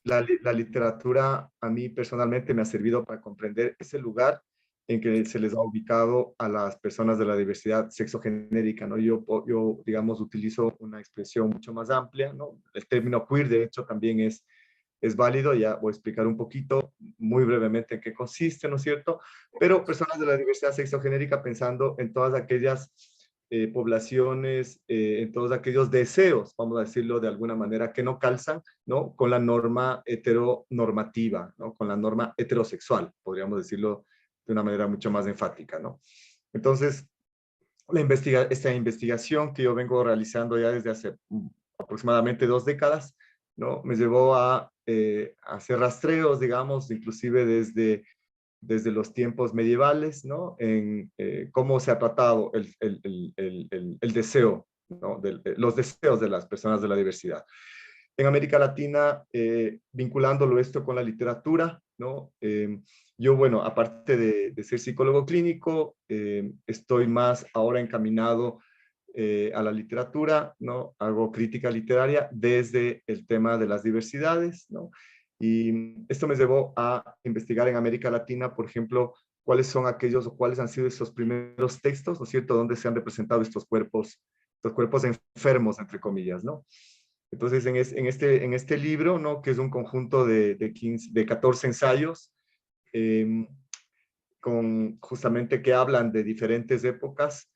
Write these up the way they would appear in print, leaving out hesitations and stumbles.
la literatura a mí personalmente me ha servido para comprender ese lugar en que se les ha ubicado a las personas de la diversidad sexogenérica, ¿no? Yo, digamos, utilizo una expresión mucho más amplia, ¿no? El término queer, de hecho, también es válido, ya voy a explicar un poquito, muy brevemente, en qué consiste, ¿no es cierto? Pero personas de la diversidad sexogenérica pensando en todas aquellas poblaciones, en todos aquellos deseos, vamos a decirlo de alguna manera, que no calzan, ¿no? Con la norma heteronormativa, ¿no? Con la norma heterosexual, podríamos decirlo de una manera mucho más enfática, ¿no? Entonces, esta investigación que yo vengo realizando ya desde hace aproximadamente 2 décadas, ¿no? Me llevó a hacer rastreos, digamos, inclusive desde los tiempos medievales, ¿no? En cómo se ha tratado el deseo, ¿no? Los deseos de las personas de la diversidad. En América Latina, vinculándolo esto con la literatura, ¿no? Yo, bueno, aparte de ser psicólogo clínico, estoy más ahora encaminado a la literatura, ¿no? Hago crítica literaria desde el tema de las diversidades, ¿no? Y esto me llevó a investigar en América Latina, por ejemplo, cuáles son aquellos o cuáles han sido esos primeros textos, ¿no es cierto?, donde se han representado estos cuerpos enfermos, entre comillas, ¿no? Entonces, en este libro, ¿no?, que es un conjunto de 14 ensayos, eh, justamente que hablan de diferentes épocas,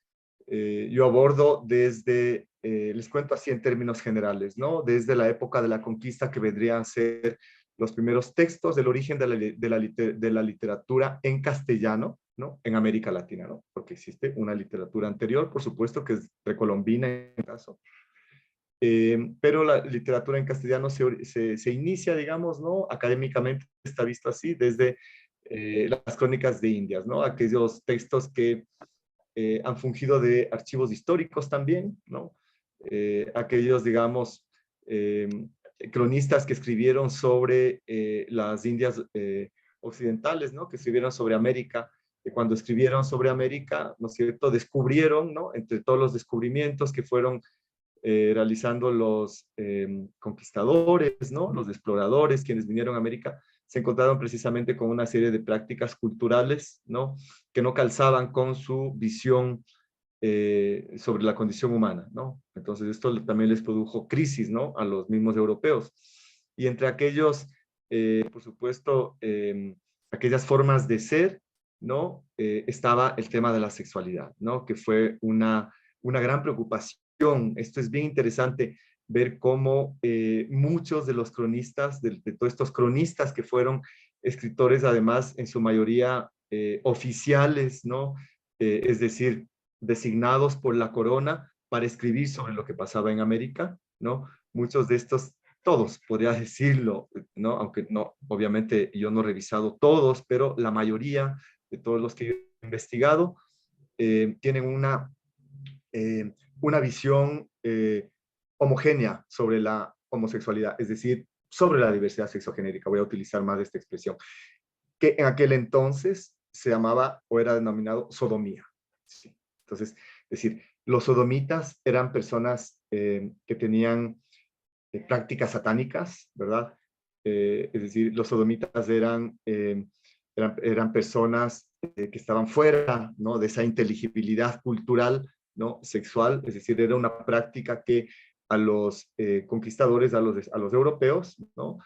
yo abordo desde, les cuento así en términos generales, ¿no? Desde la época de la conquista, que vendrían a ser los primeros textos del origen de la literatura en castellano, ¿no? En América Latina, ¿no? Porque existe una literatura anterior, por supuesto, que es precolombina en este caso. Pero la literatura en castellano se inicia, digamos, ¿no? Académicamente está visto así, desde las crónicas de Indias, ¿no? Aquellos textos que han fungido de archivos históricos también, ¿no? Aquellos, digamos, eh, cronistas que escribieron sobre las Indias occidentales, ¿no? Que escribieron sobre América, que cuando escribieron sobre América, ¿no es cierto?, descubrieron, ¿no?, entre todos los descubrimientos que fueron realizando los conquistadores, ¿no?, los exploradores, quienes vinieron a América, se encontraron precisamente con una serie de prácticas culturales, ¿no?, que no calzaban con su visión sobre la condición humana, ¿no? Entonces esto también les produjo crisis, ¿no?, a los mismos europeos. Y entre aquellos, por supuesto, aquellas formas de ser, ¿no?, estaba el tema de la sexualidad, ¿no?, que fue una gran preocupación. Esto es bien interesante ver cómo muchos de los cronistas, de todos estos cronistas que fueron escritores, además, en su mayoría oficiales, ¿no? Es decir, designados por la corona para escribir sobre lo que pasaba en América, ¿no? Muchos de estos, todos, podría decirlo, ¿no? Aunque no, obviamente yo no he revisado todos, pero la mayoría de todos los que he investigado tienen una visión homogénea sobre la homosexualidad, es decir, sobre la diversidad sexogenérica. Voy a utilizar más esta expresión, que en aquel entonces se llamaba o era denominado sodomía. Sí. Entonces, es decir, los sodomitas eran personas que tenían prácticas satánicas, ¿verdad? Es decir, los sodomitas eran personas que estaban fuera, ¿no?, de esa inteligibilidad cultural, ¿no?, sexual, es decir, era una práctica que a los conquistadores, a los europeos, ¿no?,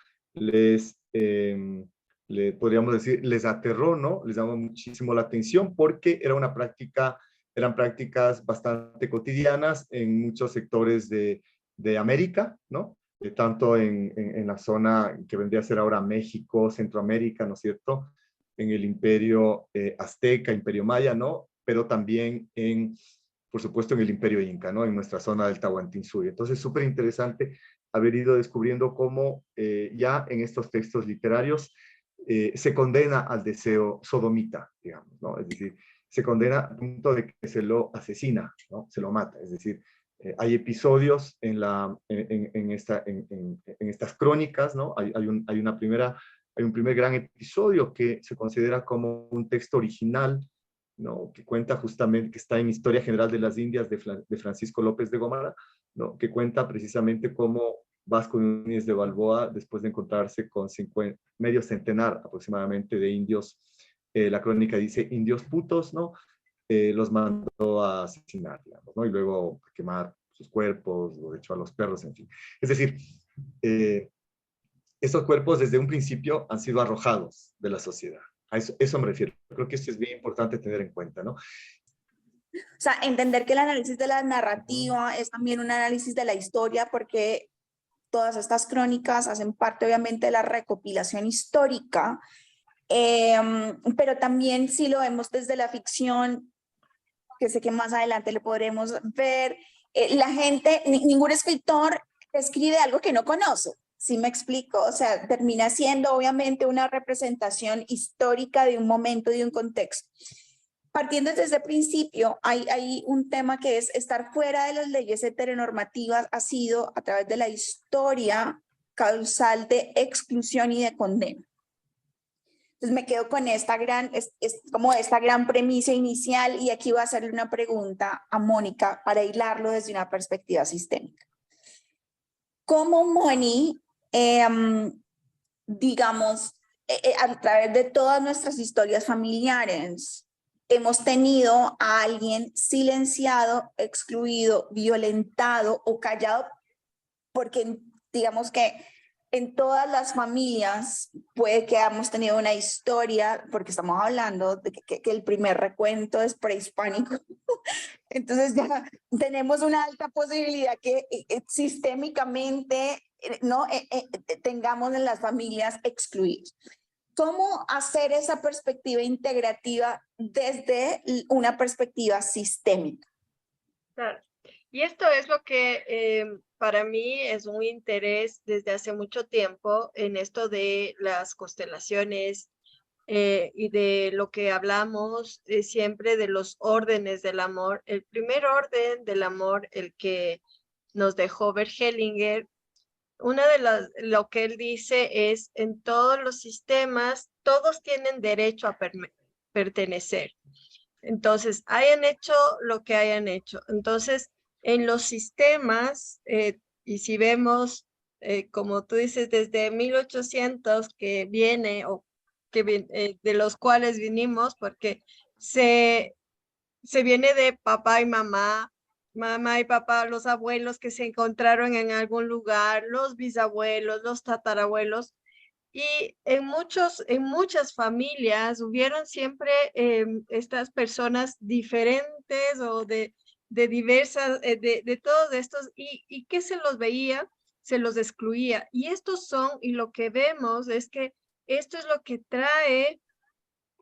podríamos decir, les aterró, ¿no?, les llamó muchísimo la atención porque eran prácticas bastante cotidianas en muchos sectores de América, ¿no? Tanto en la zona que vendría a ser ahora México, Centroamérica, ¿no es cierto?, en el imperio azteca, imperio maya, ¿no?, pero también por supuesto, en el imperio inca, ¿no?, en nuestra zona del Tahuantinsuyo. Entonces, súper interesante haber ido descubriendo cómo ya en estos textos literarios se condena al deseo sodomita, digamos, ¿no? Es decir, se condena al punto de que se lo asesina, ¿no? Se lo mata. Es decir, hay episodios en estas crónicas, ¿no? Hay un primer gran episodio que se considera como un texto original, ¿no?, que cuenta justamente, que está en Historia General de las Indias de Francisco López de Gómara, ¿no?, que cuenta precisamente cómo Vasco Núñez de Balboa, después de encontrarse con medio centenar aproximadamente de indios, la crónica dice indios putos, ¿no? Los mandó a asesinar, digamos, ¿no? Y luego a quemar sus cuerpos, lo echó a los perros, en fin. Es decir, estos cuerpos desde un principio han sido arrojados de la sociedad. A eso me refiero. Creo que esto es bien importante tener en cuenta, ¿no? O sea, entender que el análisis de la narrativa es también un análisis de la historia, porque todas estas crónicas hacen parte obviamente de la recopilación histórica, pero también si lo vemos desde la ficción, que sé que más adelante lo podremos ver, la gente, ningún escritor escribe algo que no conoce. ¿Sí me explico? O sea, termina siendo obviamente una representación histórica de un momento, de un contexto. Partiendo desde ese principio, hay un tema que es estar fuera de las leyes heteronormativas ha sido, a través de la historia, causal de exclusión y de condena. Entonces me quedo con esta como esta gran premisa inicial, y aquí voy a hacerle una pregunta a Mónica para hilarlo desde una perspectiva sistémica. ¿Cómo, Moni, digamos, a través de todas nuestras historias familiares, hemos tenido a alguien silenciado, excluido, violentado o callado? Porque digamos que en todas las familias puede que hayamos tenido una historia, porque estamos hablando de que el primer recuento es prehispánico. Entonces ya tenemos una alta posibilidad que sistémicamente no tengamos en las familias excluidos. ¿Cómo hacer esa perspectiva integrativa desde una perspectiva sistémica? Claro. Y esto es lo que para mí es un interés desde hace mucho tiempo en esto de las constelaciones y de lo que hablamos siempre de los órdenes del amor. El primer orden del amor, el que nos dejó Bert Hellinger, una de lo que él dice es: en todos los sistemas, todos tienen derecho a pertenecer. Entonces, hayan hecho lo que hayan hecho. Entonces, en los sistemas, y si vemos, como tú dices, desde 1800 que viene, o que de los cuales vinimos, porque se viene de papá y mamá, mamá y papá, los abuelos que se encontraron en algún lugar, los bisabuelos, los tatarabuelos, y en muchas familias hubieron siempre estas personas diferentes o de diversas, de todos estos, y que se los veía, se los excluía. Y estos son, y lo que vemos es que esto es lo que trae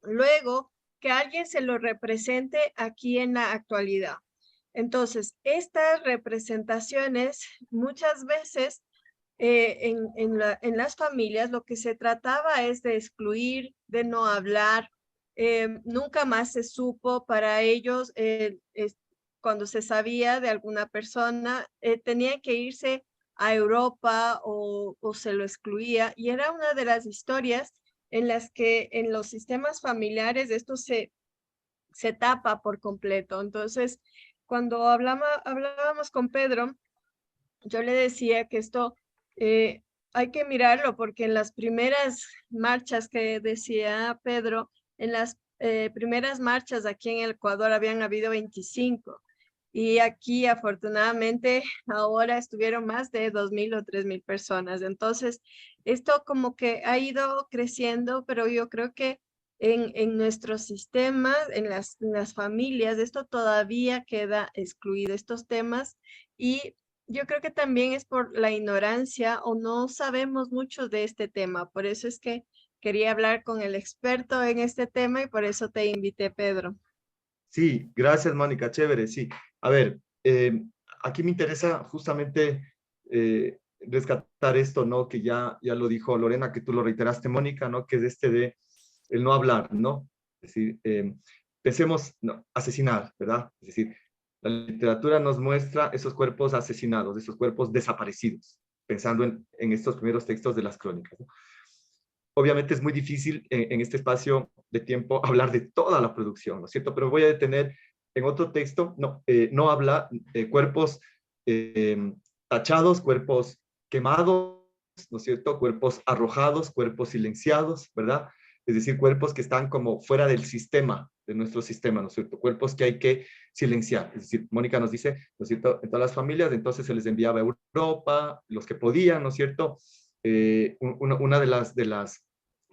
luego que alguien se lo represente aquí en la actualidad. Entonces, estas representaciones muchas veces en las familias lo que se trataba es de excluir, de no hablar. Nunca más se supo para ellos, cuando se sabía de alguna persona, tenía que irse a Europa o se lo excluía, y era una de las historias en las que en los sistemas familiares esto se tapa por completo. Entonces, cuando hablábamos con Pedro, yo le decía que esto hay que mirarlo, porque en las primeras marchas que decía Pedro, en las primeras marchas aquí en Ecuador habían habido 25, y aquí afortunadamente ahora estuvieron más de 2,000 o 3,000 personas. Entonces, esto como que ha ido creciendo, pero yo creo que en nuestros sistemas, en las familias, esto todavía queda excluido, estos temas, y yo creo que también es por la ignorancia o no sabemos mucho de este tema. Por eso es que quería hablar con el experto en este tema, y por eso te invité, Pedro. Sí, gracias, Mónica, chévere, sí. A ver, aquí me interesa justamente rescatar esto, ¿no? Que ya lo dijo Lorena, que tú lo reiteraste, Mónica, ¿no? Que es de el no hablar, ¿no? Es decir, pensemos, no, asesinar, ¿verdad? Es decir, la literatura nos muestra esos cuerpos asesinados, esos cuerpos desaparecidos, pensando en estos primeros textos de las crónicas, ¿no? Obviamente es muy difícil en este espacio de tiempo hablar de toda la producción, ¿no es cierto? Pero voy a detener en otro texto, no habla de cuerpos tachados, cuerpos quemados, ¿no es cierto? Cuerpos arrojados, cuerpos silenciados, ¿verdad? Es decir, cuerpos que están como fuera del sistema, de nuestro sistema, ¿no es cierto? Cuerpos que hay que silenciar. Es decir, Mónica nos dice, ¿no es cierto? En todas las familias, entonces se les enviaba a Europa, los que podían, ¿no es cierto? Una de las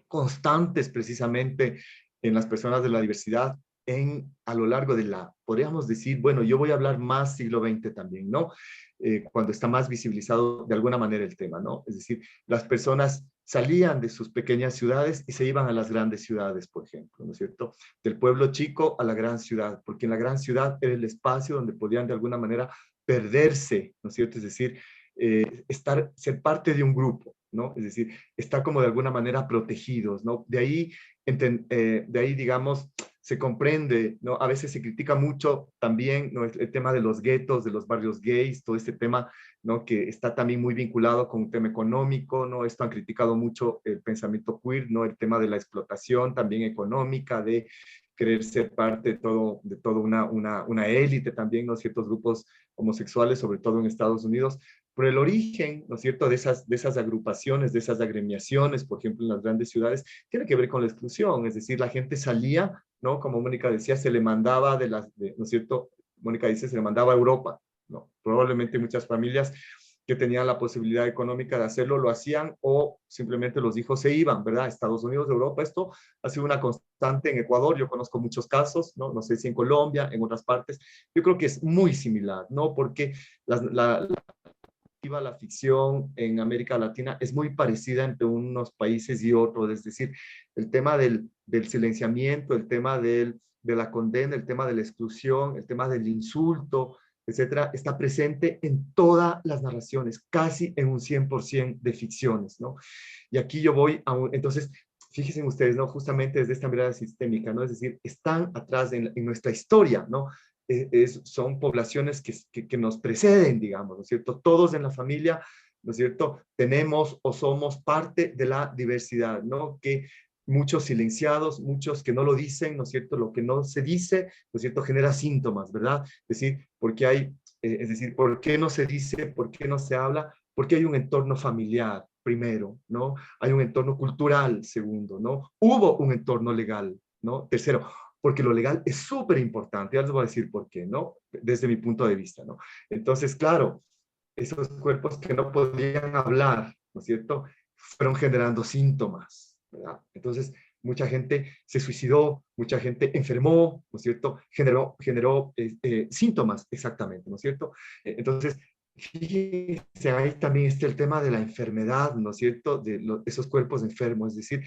constantes precisamente en las personas de la diversidad a lo largo de podríamos decir, bueno, yo voy a hablar más siglo XX también, ¿no? Cuando está más visibilizado de alguna manera el tema, ¿no? Es decir, las personas salían de sus pequeñas ciudades y se iban a las grandes ciudades, por ejemplo, ¿no es cierto? Del pueblo chico a la gran ciudad, porque en la gran ciudad era el espacio donde podían de alguna manera perderse, ¿no es cierto? Es decir, ser parte de un grupo, ¿no? Es decir, estar como de alguna manera protegidos, ¿no? De ahí digamos, se comprende, ¿no? A veces se critica mucho también, ¿no? El tema de los guetos, de los barrios gays, todo este tema, ¿no? Que está también muy vinculado con un tema económico, ¿no? Esto han criticado mucho el pensamiento queer, ¿no? El tema de la explotación también económica, de querer ser parte de todo una élite también, ¿no? Ciertos grupos homosexuales, sobre todo en Estados Unidos, por el origen, ¿no es cierto?, de esas agrupaciones, de esas agremiaciones, por ejemplo, en las grandes ciudades, tiene que ver con la exclusión, es decir, la gente salía, ¿no? Como Mónica decía, se le mandaba ¿no es cierto? Mónica dice, se le mandaba a Europa, ¿no? Probablemente muchas familias que tenían la posibilidad económica de hacerlo, lo hacían, o simplemente los hijos se iban, ¿verdad? Estados Unidos, Europa, esto ha sido una constante en Ecuador, yo conozco muchos casos, ¿no? No sé si en Colombia, en otras partes, yo creo que es muy similar, ¿no? Porque la ficción en América Latina es muy parecida entre unos países y otros, es decir, el tema del silenciamiento, el tema de la condena, el tema de la exclusión, el tema del insulto, etcétera, está presente en todas las narraciones, casi en un 100% de ficciones, ¿no? Y aquí yo voy entonces, fíjense ustedes, ¿no? Justamente desde esta mirada sistémica, ¿no? Es decir, están atrás en nuestra historia, ¿no? Son poblaciones que nos preceden, digamos, ¿no es cierto? Todos en la familia, ¿no es cierto? Tenemos o somos parte de la diversidad, ¿no? Que muchos silenciados, muchos que no lo dicen, ¿no es cierto? Lo que no se dice, ¿no es cierto? Genera síntomas, ¿verdad? Es decir, ¿por qué no se dice? ¿Por qué no se habla? Porque hay un entorno familiar, primero, ¿no? Hay un entorno cultural, segundo, ¿no? Hubo un entorno legal, ¿no? Tercero, porque lo legal es súper importante. Ya les voy a decir por qué, ¿no? Desde mi punto de vista, ¿no? Entonces, claro, esos cuerpos que no podían hablar, ¿no es cierto? Fueron generando síntomas, ¿verdad? Entonces, mucha gente se suicidó, mucha gente enfermó, ¿no es cierto? Generó síntomas, exactamente, ¿no es cierto? Entonces, fíjense, ahí también está el tema de la enfermedad, ¿no es cierto? Esos cuerpos enfermos, es decir,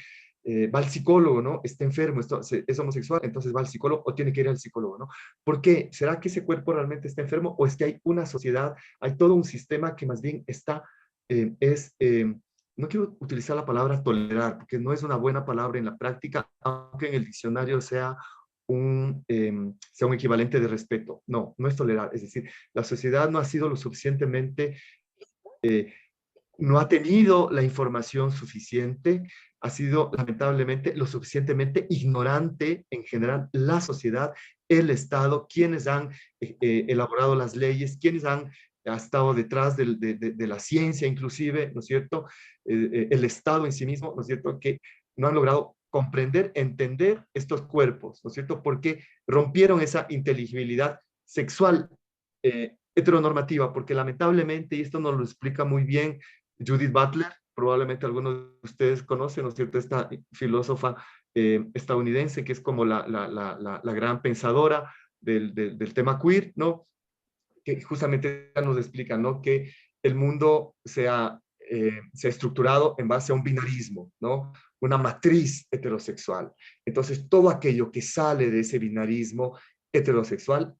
va al psicólogo, ¿no? Está enfermo, es homosexual, entonces va al psicólogo o tiene que ir al psicólogo, ¿no? ¿Por qué? ¿Será que ese cuerpo realmente está enfermo o es que hay una sociedad, hay todo un sistema que más bien no quiero utilizar la palabra tolerar, porque no es una buena palabra en la práctica, aunque en el diccionario sea un equivalente de respeto. No, no es tolerar, es decir, la sociedad no ha sido lo suficientemente no ha tenido la información suficiente, ha sido lamentablemente lo suficientemente ignorante en general la sociedad, el Estado, quienes han elaborado las leyes, quienes han estado detrás de la ciencia inclusive, ¿no es cierto? El Estado en sí mismo, ¿no es cierto? Que no han logrado comprender, entender estos cuerpos, ¿no es cierto? Porque rompieron esa inteligibilidad sexual heteronormativa, porque lamentablemente, y esto nos lo explica muy bien Judith Butler, probablemente algunos de ustedes conocen, ¿no es cierto?, esta filósofa estadounidense que es como la gran pensadora del tema queer, ¿no? Que justamente nos explica, ¿no?, que el mundo se ha estructurado en base a un binarismo, ¿no? Una matriz heterosexual. Entonces, todo aquello que sale de ese binarismo heterosexual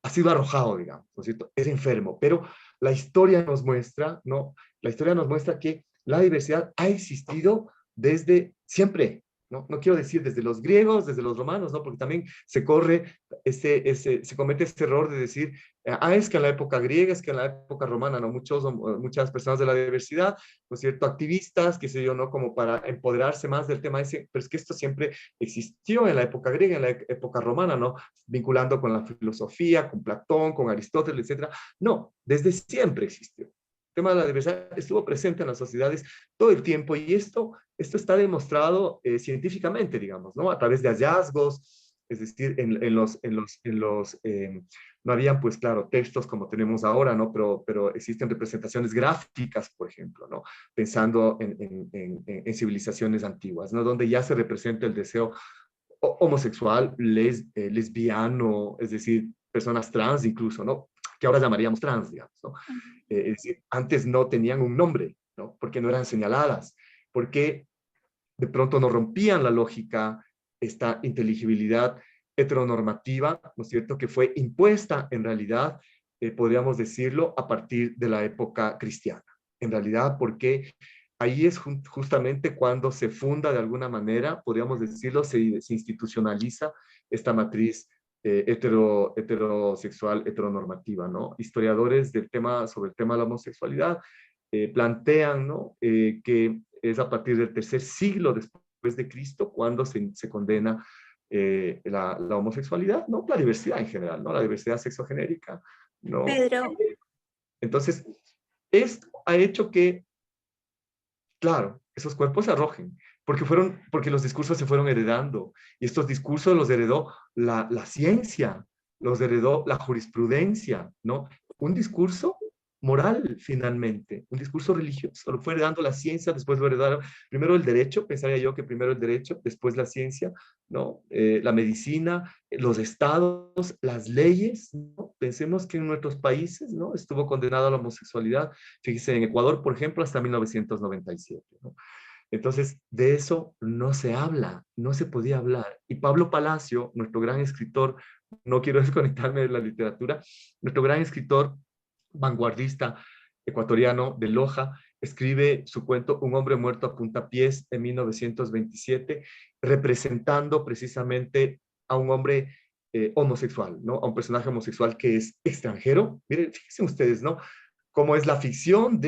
ha sido arrojado, digamos, ¿no es cierto? Es enfermo, pero la historia nos muestra, ¿no? La historia nos muestra que la diversidad ha existido desde siempre, ¿no? No quiero decir desde los griegos, desde los romanos, ¿no? Porque también se comete ese error de decir, es que en la época griega, es que en la época romana, ¿no? Muchas personas de la diversidad, ¿no es cierto? Activistas, qué sé yo, ¿no? Como para empoderarse más del tema ese, pero es que esto siempre existió en la época griega, en la época romana, ¿no? Vinculando con la filosofía, con Platón, con Aristóteles, etcétera. No, desde siempre existió. tema de la diversidad estuvo presente en las sociedades todo el tiempo y esto está demostrado científicamente, digamos, ¿no? A través de hallazgos, es decir, no habían, pues claro, textos como tenemos ahora, ¿no? Pero existen representaciones gráficas, por ejemplo, ¿no? Pensando en civilizaciones antiguas, ¿no? Donde ya se representa el deseo homosexual, lesbiano, es decir, personas trans incluso, ¿no? Que ahora llamaríamos trans, digamos, ¿no? Es decir, antes no tenían un nombre, ¿no? Porque no eran señaladas, porque de pronto no rompían la lógica, esta inteligibilidad heteronormativa, ¿no es cierto?, que fue impuesta en realidad, podríamos decirlo, a partir de la época cristiana. En realidad, porque ahí es justamente cuando se funda de alguna manera, podríamos decirlo, se institucionaliza esta matriz heterosexual, heteronormativa, ¿no? Historiadores sobre el tema de la homosexualidad plantean, ¿no? Que es a partir del tercer siglo después de Cristo cuando se condena la homosexualidad, ¿no? La diversidad en general, ¿no? La diversidad sexogenérica, ¿no? Pedro, Entonces, esto ha hecho que, claro, esos cuerpos se arrojen, porque los discursos se fueron heredando, y estos discursos los heredó la ciencia, los heredó la jurisprudencia, ¿no? Un discurso moral, finalmente, un discurso religioso, lo fue heredando la ciencia, después lo heredaron, primero el derecho, pensaría yo que primero el derecho, después la ciencia, ¿no? La medicina, los estados, las leyes, ¿no? Pensemos que en nuestros países, ¿no? Estuvo condenada la homosexualidad. Fíjese, en Ecuador, por ejemplo, hasta 1997, ¿no? Entonces, de eso no se habla, no se podía hablar. Y Pablo Palacio, nuestro gran escritor, no quiero desconectarme de la literatura, nuestro gran escritor vanguardista ecuatoriano de Loja, escribe su cuento Un hombre muerto a puntapiés en 1927, representando precisamente a un hombre homosexual, ¿no? A un personaje homosexual que es extranjero. Miren, fíjense ustedes, ¿no? Cómo es la ficción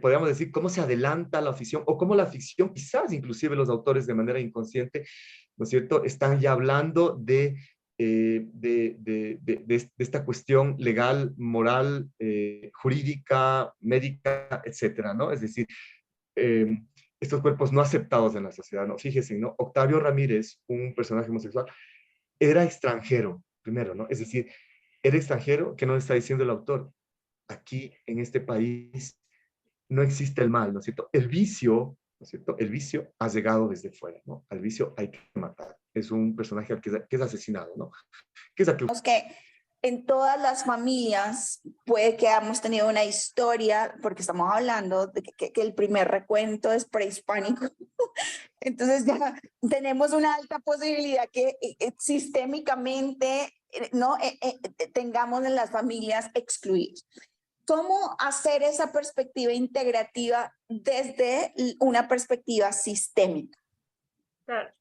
podríamos decir, cómo se adelanta la ficción o cómo la ficción, quizás inclusive los autores de manera inconsciente, ¿no es cierto?, están ya hablando de esta cuestión legal, moral, jurídica, médica, etcétera, ¿no? Es decir, eh, estos cuerpos no aceptados en la sociedad, ¿no? Fíjense, ¿no? Octavio Ramírez, un personaje homosexual, era extranjero, primero, ¿no? Es decir, era extranjero, ¿qué nos está diciendo el autor? Aquí, en este país, no existe el mal, ¿no es cierto? El vicio, ¿no es cierto? El vicio ha llegado desde fuera, ¿no? Al vicio hay que matar. Es un personaje que es asesinado, ¿no? Que es que en todas las familias puede que hayamos tenido una historia, porque estamos hablando de que el primer recuento es prehispánico. Entonces ya tenemos una alta posibilidad que sistémicamente no tengamos en las familias excluidos. ¿Cómo hacer esa perspectiva integrativa desde una perspectiva sistémica? Claro.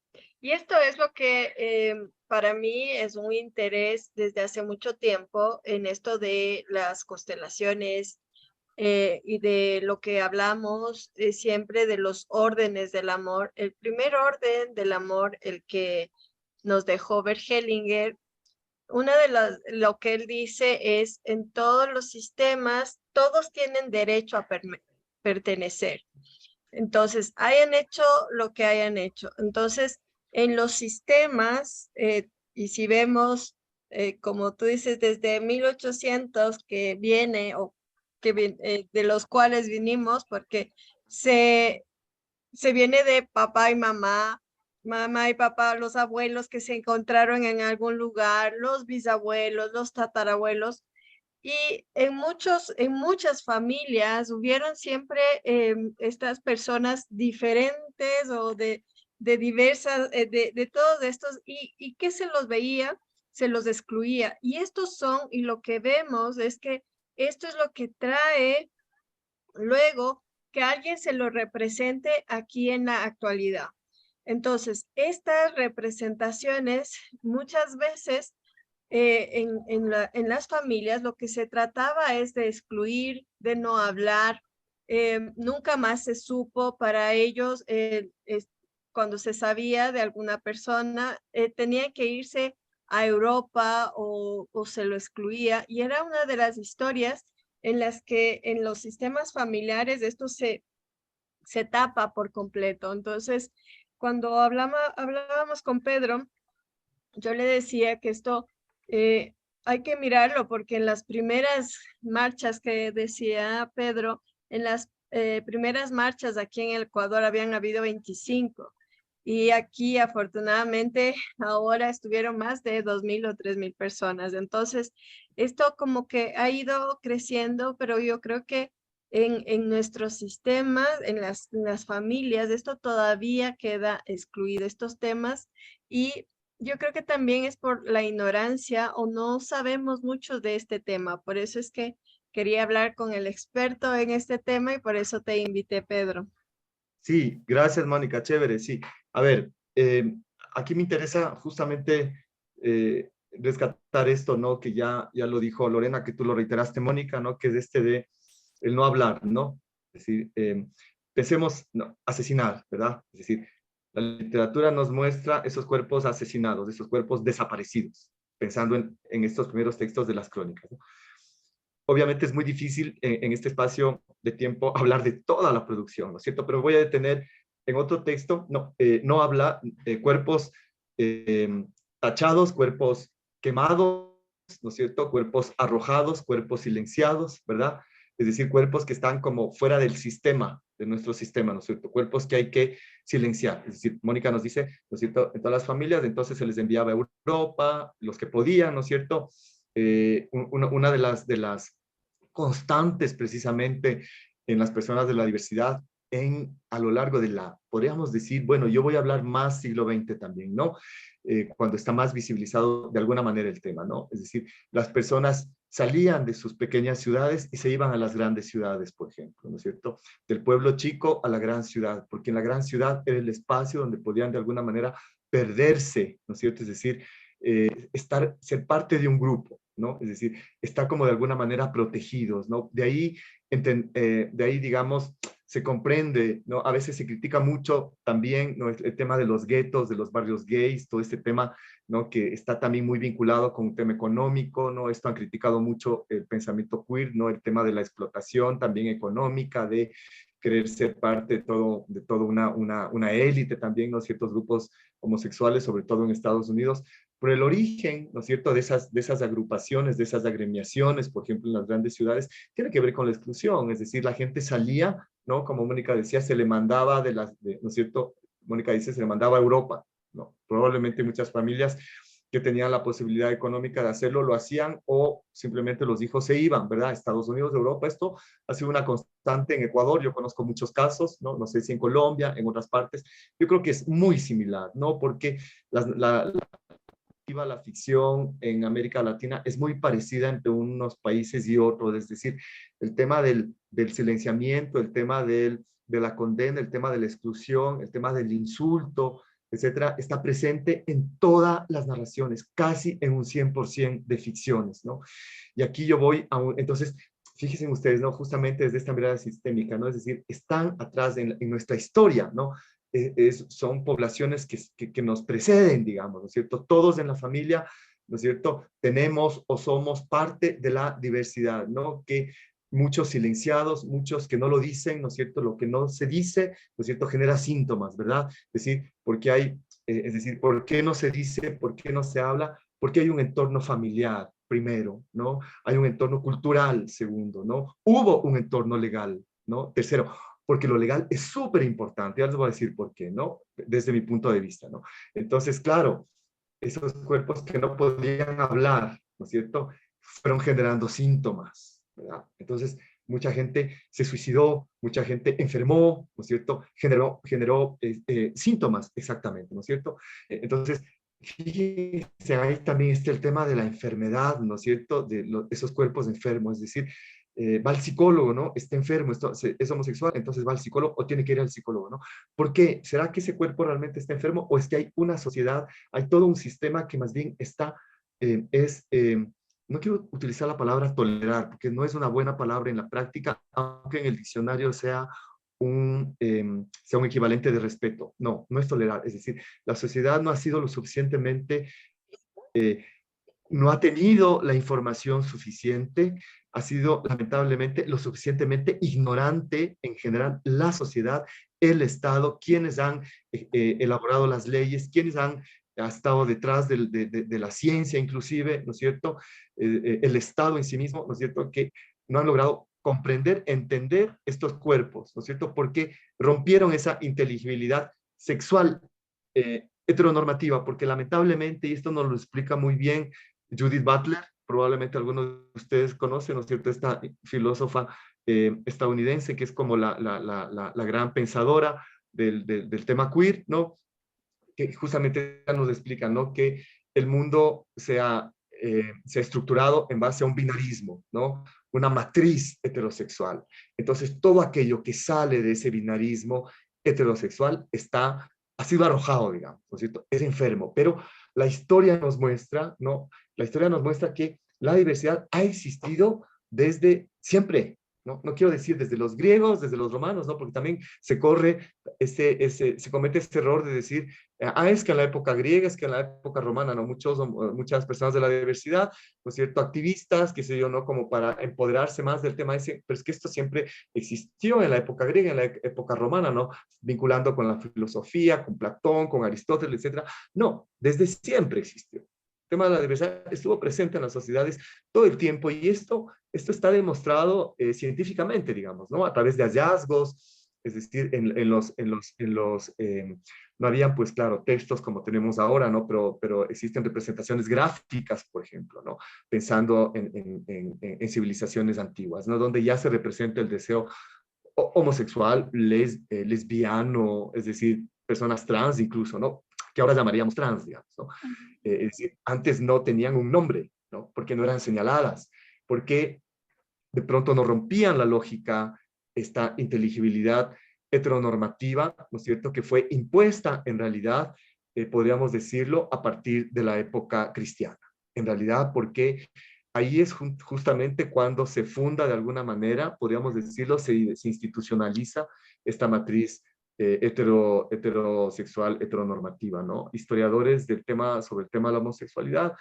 Y esto es lo que para mí es un interés desde hace mucho tiempo en esto de las constelaciones y de lo que hablamos siempre de los órdenes del amor. El primer orden del amor, el que nos dejó Bert Hellinger, lo que él dice es, en todos los sistemas, todos tienen derecho a pertenecer. Entonces, hayan hecho lo que hayan hecho. Entonces, en los sistemas, y si vemos, como tú dices, desde 1800 que viene, o de los cuales vinimos, porque se viene de papá y mamá, mamá y papá, los abuelos que se encontraron en algún lugar, los bisabuelos, los tatarabuelos, y en muchas familias hubieron siempre estas personas diferentes o de diversas, de todos estos, y que se los veía, se los excluía. Y estos son, y lo que vemos es que esto es lo que trae luego que alguien se lo represente aquí en la actualidad. Entonces, estas representaciones muchas veces en las familias lo que se trataba es de excluir, de no hablar. Nunca más se supo para ellos, cuando se sabía de alguna persona, tenía que irse a Europa o se lo excluía. Y era una de las historias en las que en los sistemas familiares esto se tapa por completo. Entonces, cuando hablábamos con Pedro, yo le decía que esto hay que mirarlo porque en las primeras marchas que decía Pedro, en las primeras marchas aquí en Ecuador habían habido 25 y aquí afortunadamente ahora estuvieron más de 2.000 o 3.000 personas. Entonces, esto como que ha ido creciendo, pero yo creo que en nuestros sistemas, en las familias, esto todavía queda excluido, estos temas, y yo creo que también es por la ignorancia o no sabemos mucho de este tema. Por eso es que quería hablar con el experto en este tema y por eso te invité, Pedro. Sí, gracias, Mónica, chévere, sí. A ver, aquí me interesa justamente rescatar esto, ¿no? Que ya lo dijo Lorena, que tú lo reiteraste, Mónica, ¿no? Que es este de el no hablar, ¿no? Es decir, pensemos, no, asesinar, ¿verdad? Es decir, la literatura nos muestra esos cuerpos asesinados, esos cuerpos desaparecidos, pensando en estos primeros textos de las crónicas, ¿no? Obviamente es muy difícil en este espacio de tiempo hablar de toda la producción, ¿no es cierto? Pero voy a detener en otro texto, no habla cuerpos eh, tachados, cuerpos quemados, ¿no es cierto? Cuerpos arrojados, cuerpos silenciados, ¿verdad? Es decir, cuerpos que están como fuera del sistema, de nuestro sistema, ¿no es cierto? Cuerpos que hay que silenciar. Es decir, Mónica nos dice, ¿no es cierto? En todas las familias, entonces se les enviaba a Europa, los que podían, ¿no es cierto? Una de las constantes precisamente en las personas de la diversidad a lo largo de podríamos decir, bueno, yo voy a hablar más siglo XX también, ¿no? Cuando está más visibilizado de alguna manera el tema, ¿no? Es decir, las personas salían de sus pequeñas ciudades y se iban a las grandes ciudades, por ejemplo, ¿no es cierto? Del pueblo chico a la gran ciudad, porque en la gran ciudad era el espacio donde podían de alguna manera perderse, ¿no es cierto? Es decir, ser parte de un grupo, ¿no? Es decir, estar como de alguna manera protegidos, ¿no? De ahí, digamos, se comprende, ¿no? A veces se critica mucho también, ¿no? El tema de los guetos, de los barrios gays, todo este tema, ¿no? Que está también muy vinculado con un tema económico, ¿no? Esto han criticado mucho el pensamiento queer, ¿no? El tema de la explotación también económica, de querer ser parte de todo una élite también, ¿no? Ciertos grupos homosexuales, sobre todo en Estados Unidos, por el origen, ¿no es cierto?, de esas agrupaciones, de esas agremiaciones, por ejemplo, en las grandes ciudades, tiene que ver con la exclusión, es decir, la gente salía, ¿no? Como Mónica decía, se le mandaba ¿no es cierto? Mónica dice, se le mandaba a Europa, ¿no? Probablemente muchas familias que tenían la posibilidad económica de hacerlo, lo hacían o simplemente los hijos se iban, ¿verdad? Estados Unidos, Europa, esto ha sido una constante en Ecuador, yo conozco muchos casos, ¿no? No sé si en Colombia, en otras partes, yo creo que es muy similar, ¿no? Porque la ficción en América Latina es muy parecida entre unos países y otros, es decir, el tema del silenciamiento, el tema de la condena, el tema de la exclusión, el tema del insulto, etcétera, está presente en todas las narraciones, casi en un 100% de ficciones, ¿no? Y aquí yo voy entonces, fíjense ustedes, ¿no? Justamente desde esta mirada sistémica, ¿no? Es decir, están atrás en nuestra historia, ¿no? Son poblaciones que nos preceden, digamos, ¿no es cierto? Todos en la familia, ¿no es cierto? Tenemos o somos parte de la diversidad, ¿no? Que muchos silenciados, muchos que no lo dicen, ¿no es cierto? Lo que no se dice, ¿no es cierto? Genera síntomas, ¿verdad? Es decir, es decir, ¿por qué no se dice? ¿Por qué no se habla? Porque hay un entorno familiar, primero, ¿no? Hay un entorno cultural, segundo, ¿no? Hubo un entorno legal, ¿no? Tercero, porque lo legal es súper importante. Ya les voy a decir por qué, ¿no? Desde mi punto de vista, ¿no? Entonces, claro, esos cuerpos que no podían hablar, ¿no es cierto? Fueron generando síntomas, ¿verdad? Entonces, mucha gente se suicidó, mucha gente enfermó, ¿no es cierto? Generó síntomas, exactamente, ¿no es cierto? Entonces, fíjense, ahí también está el tema de la enfermedad, ¿no es cierto? Esos cuerpos enfermos, es decir, va al psicólogo, ¿no? Está enfermo, es homosexual, entonces va al psicólogo o tiene que ir al psicólogo, ¿no? ¿Por qué? ¿Será que ese cuerpo realmente está enfermo o es que hay una sociedad, hay todo un sistema que más bien no quiero utilizar la palabra tolerar, porque no es una buena palabra en la práctica, aunque en el diccionario sea sea un equivalente de respeto. No, no es tolerar, es decir, la sociedad no ha sido lo suficientemente no ha tenido la información suficiente ha sido lamentablemente lo suficientemente ignorante en general la sociedad, el Estado, quienes han elaborado las leyes, quienes han estado detrás de la ciencia inclusive, ¿no es cierto? El Estado en sí mismo, ¿no es cierto? Que no han logrado comprender, entender estos cuerpos, ¿no es cierto? Porque rompieron esa inteligibilidad sexual heteronormativa, porque lamentablemente, y esto nos lo explica muy bien Judith Butler, probablemente algunos de ustedes conocen, ¿no es cierto?, esta filósofa estadounidense que es como la gran pensadora del tema queer, ¿no? Que justamente nos explica, ¿no?, que el mundo se ha estructurado en base a un binarismo, ¿no? Una matriz heterosexual. Entonces, todo aquello que sale de ese binarismo heterosexual ha sido arrojado, digamos, ¿no es cierto? Es enfermo. Pero la historia nos muestra, ¿no? La historia nos muestra que la diversidad ha existido desde siempre, ¿no? No quiero decir desde los griegos, desde los romanos, ¿no? Porque también se comete ese error de decir, es que en la época griega, es que en la época romana, ¿no? Muchas personas de la diversidad, ¿no es cierto? Activistas, qué sé yo, ¿no? Como para empoderarse más del tema ese, pero es que esto siempre existió en la época griega, en la época romana, ¿no? Vinculando con la filosofía, con Platón, con Aristóteles, etcétera. No, desde siempre existió. El tema de la diversidad estuvo presente en las sociedades todo el tiempo y esto está demostrado científicamente, digamos, ¿no? A través de hallazgos, es decir, no habían, pues claro, textos como tenemos ahora, ¿no? Pero existen representaciones gráficas, por ejemplo, ¿no? Pensando en civilizaciones antiguas, ¿no? Donde ya se representa el deseo homosexual, lesbiano, es decir, personas trans incluso, ¿no? Que ahora llamaríamos trans, digamos, ¿no? Es decir, antes no tenían un nombre, ¿no? Porque no eran señaladas, porque de pronto no rompían la lógica, esta inteligibilidad heteronormativa, ¿no es cierto?, que fue impuesta en realidad, podríamos decirlo, a partir de la época cristiana. En realidad, porque ahí es justamente cuando se funda de alguna manera, podríamos decirlo, se institucionaliza esta matriz heterosexual, heteronormativa, ¿no? Historiadores sobre el tema de la homosexualidad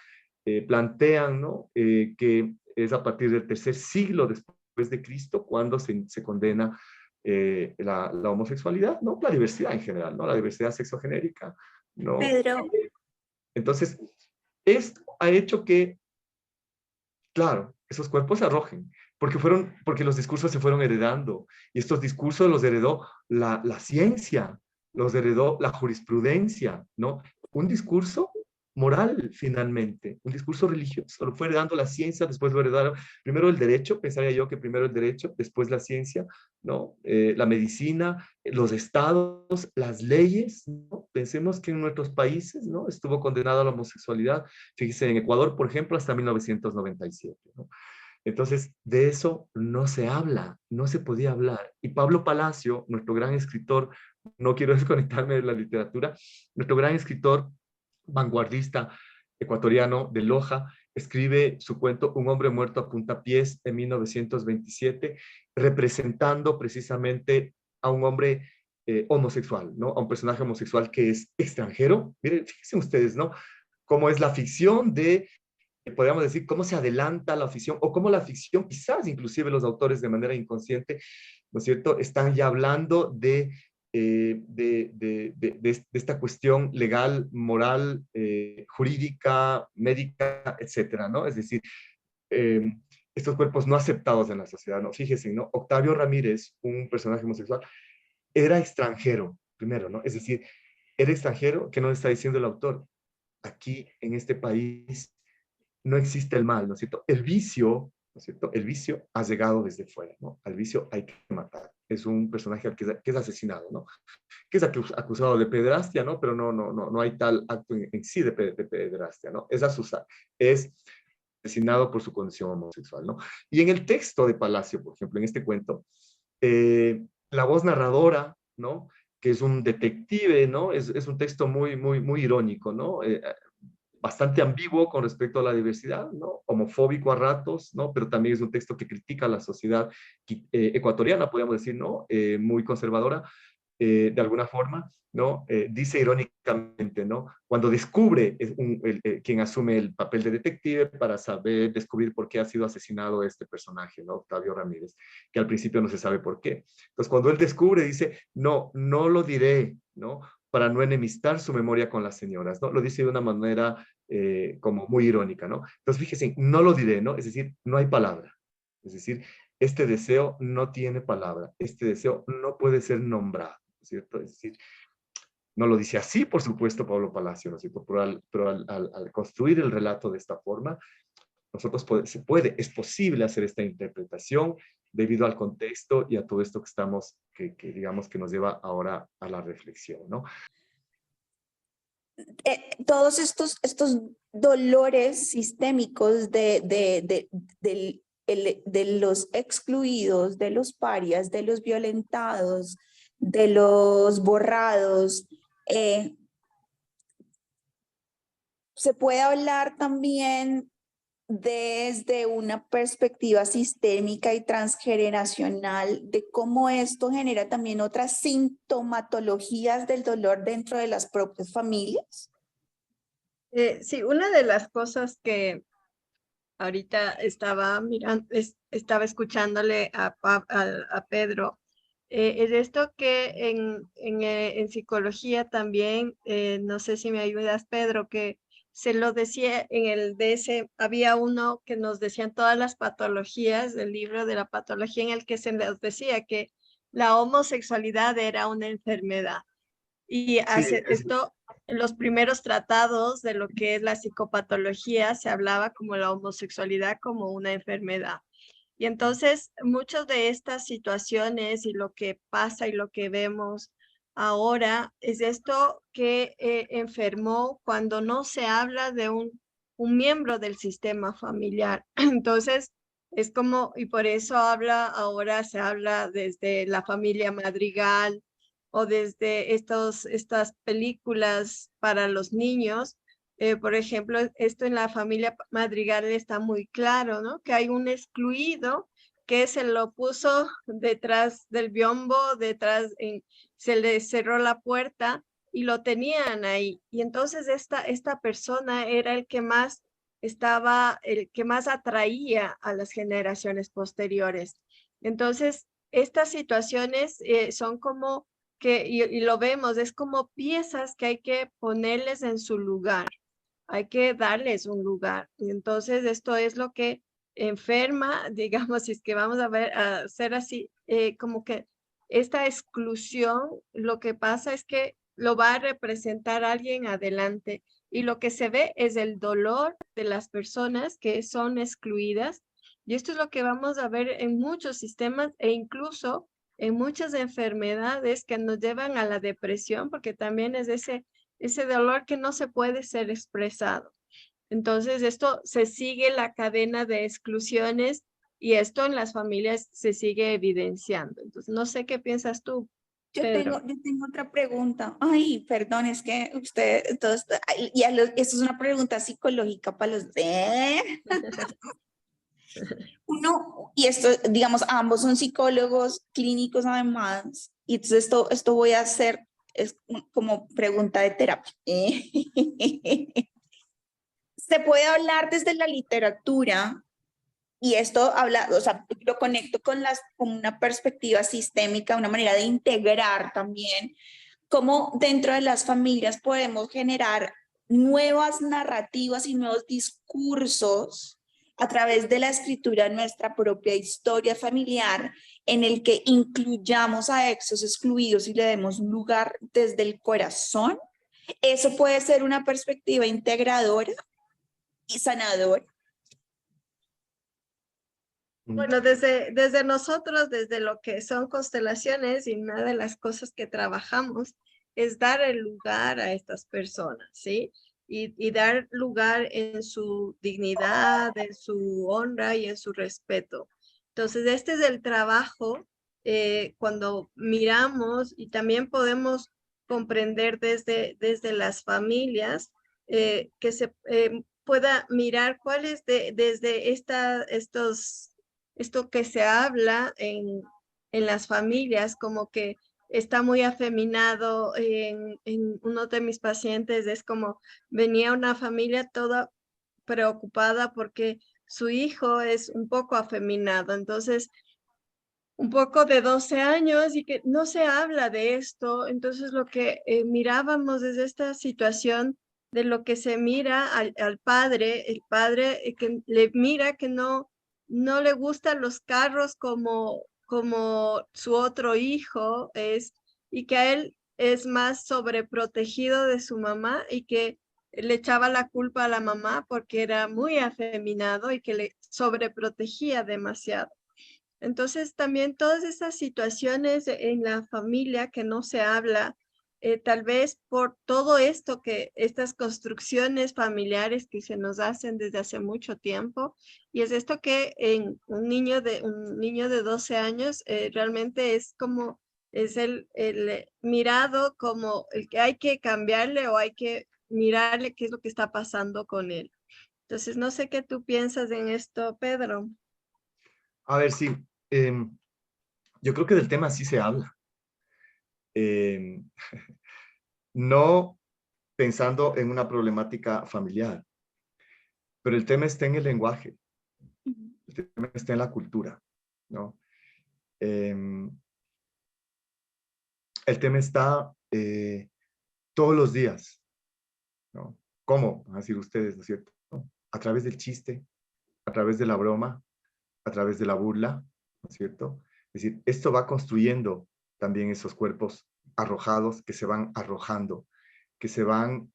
plantean, ¿no? Que es a partir del tercer siglo después de Cristo cuando se condena la homosexualidad, ¿no? La diversidad en general, ¿no? La diversidad sexogenérica, ¿no? Pedro, Entonces, esto ha hecho que, claro, esos cuerpos se arrojen, porque los discursos se fueron heredando, y estos discursos los heredó la ciencia, los heredó la jurisprudencia, ¿no? Un discurso moral, finalmente, un discurso religioso, lo fue heredando la ciencia, después lo heredaron, primero el derecho, pensaría yo que primero el derecho, después la ciencia, ¿no? La medicina, los estados, las leyes, ¿no? Pensemos que en nuestros países, ¿no? Estuvo condenado a la homosexualidad, fíjese, en Ecuador, por ejemplo, hasta 1997, ¿no? Entonces, de eso no se habla, no se podía hablar. Y Pablo Palacio, nuestro gran escritor, no quiero desconectarme de la literatura, nuestro gran escritor vanguardista ecuatoriano de Loja, escribe su cuento Un hombre muerto a puntapiés en 1927, representando precisamente a un hombre homosexual, ¿no? A un personaje homosexual que es extranjero. Miren, fíjense ustedes, ¿no? Cómo es la ficción podríamos decir, cómo se adelanta la ficción, o cómo la ficción, quizás inclusive los autores de manera inconsciente, ¿no es cierto?, están ya hablando de esta cuestión legal, moral, jurídica, médica, etcétera, ¿no? Es decir, eh, estos cuerpos no aceptados en la sociedad, ¿no? Fíjense, ¿no? Octavio Ramírez, un personaje homosexual, era extranjero, primero, ¿no? Es decir, era extranjero, ¿qué nos está diciendo el autor? Aquí, en este país, no existe el mal, ¿no es cierto? El vicio, ¿no es cierto? El vicio ha llegado desde fuera, ¿no? Al vicio hay que matar. Es un personaje que es asesinado, ¿no? Que es acusado de pederastia, ¿no? Pero no hay tal acto en sí de pederastia, ¿no? Es asesinado por su condición homosexual, ¿no? Y en el texto de Palacio, por ejemplo, en este cuento, la voz narradora, ¿no? Que es un detective, ¿no? Es un texto muy irónico, ¿no? Bastante ambiguo con respecto a la diversidad, ¿no? Homofóbico a ratos, ¿no? Pero también es un texto que critica a la sociedad ecuatoriana, podríamos decir, ¿no? Muy conservadora, de alguna forma, ¿no? Dice irónicamente, ¿no? Cuando descubre quien asume el papel de detective para descubrir por qué ha sido asesinado este personaje, ¿no? Octavio Ramírez, que al principio no se sabe por qué. Entonces, cuando él descubre, dice, no, no lo diré, ¿no? Para no enemistar su memoria con las señoras, ¿no? Lo dice de una manera como muy irónica, ¿no? Entonces, fíjese, no lo diré, ¿no? Es decir, no hay palabra. Es decir, este deseo no tiene palabra, este deseo no puede ser nombrado, ¿cierto? Es decir, no lo dice así, por supuesto, Pablo Palacio, ¿no es cierto? Pero al construir el relato de esta forma, es posible hacer esta interpretación debido al contexto y a todo esto que digamos que nos lleva ahora a la reflexión, ¿no? Todos estos dolores sistémicos de los excluidos, de los parias, de los violentados, de los borrados, se puede hablar también desde una perspectiva sistémica y transgeneracional de cómo esto genera también otras sintomatologías del dolor dentro de las propias familias. Sí, una de las cosas que ahorita estaba mirando, estaba escuchándole a Pedro, es esto que en psicología también, no sé si me ayudas, Pedro, que se lo decía en el DS, había uno que nos decían todas las patologías del libro de la patología en el que se nos decía que la homosexualidad era una enfermedad. Y Sí, hace esto, en los primeros tratados de lo que es la psicopatología, se hablaba como la homosexualidad como una enfermedad. Y entonces, muchas de estas situaciones y lo que pasa y lo que vemos ahora es esto que enfermó cuando no se habla de un miembro del sistema familiar. Entonces, es como, y por eso ahora se habla desde la familia Madrigal, o desde estas películas para los niños. Por ejemplo, esto en la familia Madrigal está muy claro, ¿no? Que hay un excluido que se lo puso detrás del biombo, se le cerró la puerta y lo tenían ahí. Y entonces esta persona era el que más atraía a las generaciones posteriores. Entonces, estas situaciones son como y lo vemos, es como piezas que hay que ponerles en su lugar, hay que darles un lugar. Y entonces esto es lo que enferma, digamos, si es que vamos a hacer así, como que esta exclusión, lo que pasa es que lo va a representar alguien adelante y lo que se ve es el dolor de las personas que son excluidas. Y esto es lo que vamos a ver en muchos sistemas e incluso en muchas enfermedades que nos llevan a la depresión, porque también es ese dolor que no se puede ser expresado. Entonces, esto se sigue la cadena de exclusiones y esto en las familias se sigue evidenciando. Entonces, no sé qué piensas tú, Pedro. Yo tengo otra pregunta. Ay, perdón, es que usted, esto es una pregunta psicológica para los... Uno, y esto, digamos, ambos son psicólogos clínicos además, y entonces esto voy a hacer es como pregunta de terapia. Se puede hablar desde la literatura y esto habla, o sea, lo conecto con una perspectiva sistémica, una manera de integrar también cómo dentro de las familias podemos generar nuevas narrativas y nuevos discursos a través de la escritura de nuestra propia historia familiar, en el que incluyamos a esos excluidos y le demos lugar desde el corazón. Eso puede ser una perspectiva integradora y sanadora. Bueno, desde nosotros, desde lo que son constelaciones y una de las cosas que trabajamos es dar el lugar a estas personas, ¿sí? Y dar lugar en su dignidad, en su honra y en su respeto. Entonces, este es el trabajo cuando miramos y también podemos comprender desde las familias que se pueda mirar cuál es desde esto que se habla en las familias, como que está muy afeminado. En uno de mis pacientes es como venía una familia toda preocupada porque su hijo es un poco afeminado, entonces un poco de 12 años y que no se habla de esto. Entonces lo que mirábamos desde esta situación de lo que se mira al padre, el padre que le mira que no le gustan los carros como su otro hijo es, y que a él es más sobreprotegido de su mamá y que le echaba la culpa a la mamá porque era muy afeminado y que le sobreprotegía demasiado. Entonces, también todas estas situaciones en la familia que no se habla, tal vez por todo esto que estas construcciones familiares que se nos hacen desde hace mucho tiempo, y es esto que en un niño de 12 años realmente es como, es el mirado como el que hay que cambiarle o hay que mirarle qué es lo que está pasando con él. Entonces, no sé qué tú piensas en esto, Pedro. A ver, sí, yo creo que del tema sí se habla. Em, no pensando en una problemática familiar, pero el tema está en el lenguaje, el tema está en la cultura, ¿no? Em, el tema está todos los días, ¿no? ¿Cómo? Van a decir ustedes, ¿no es cierto? ¿No? A través del chiste, a través de la broma, a través de la burla, ¿no es cierto? Es decir, esto va construyendo también esos cuerpos arrojados que se van arrojando, que se van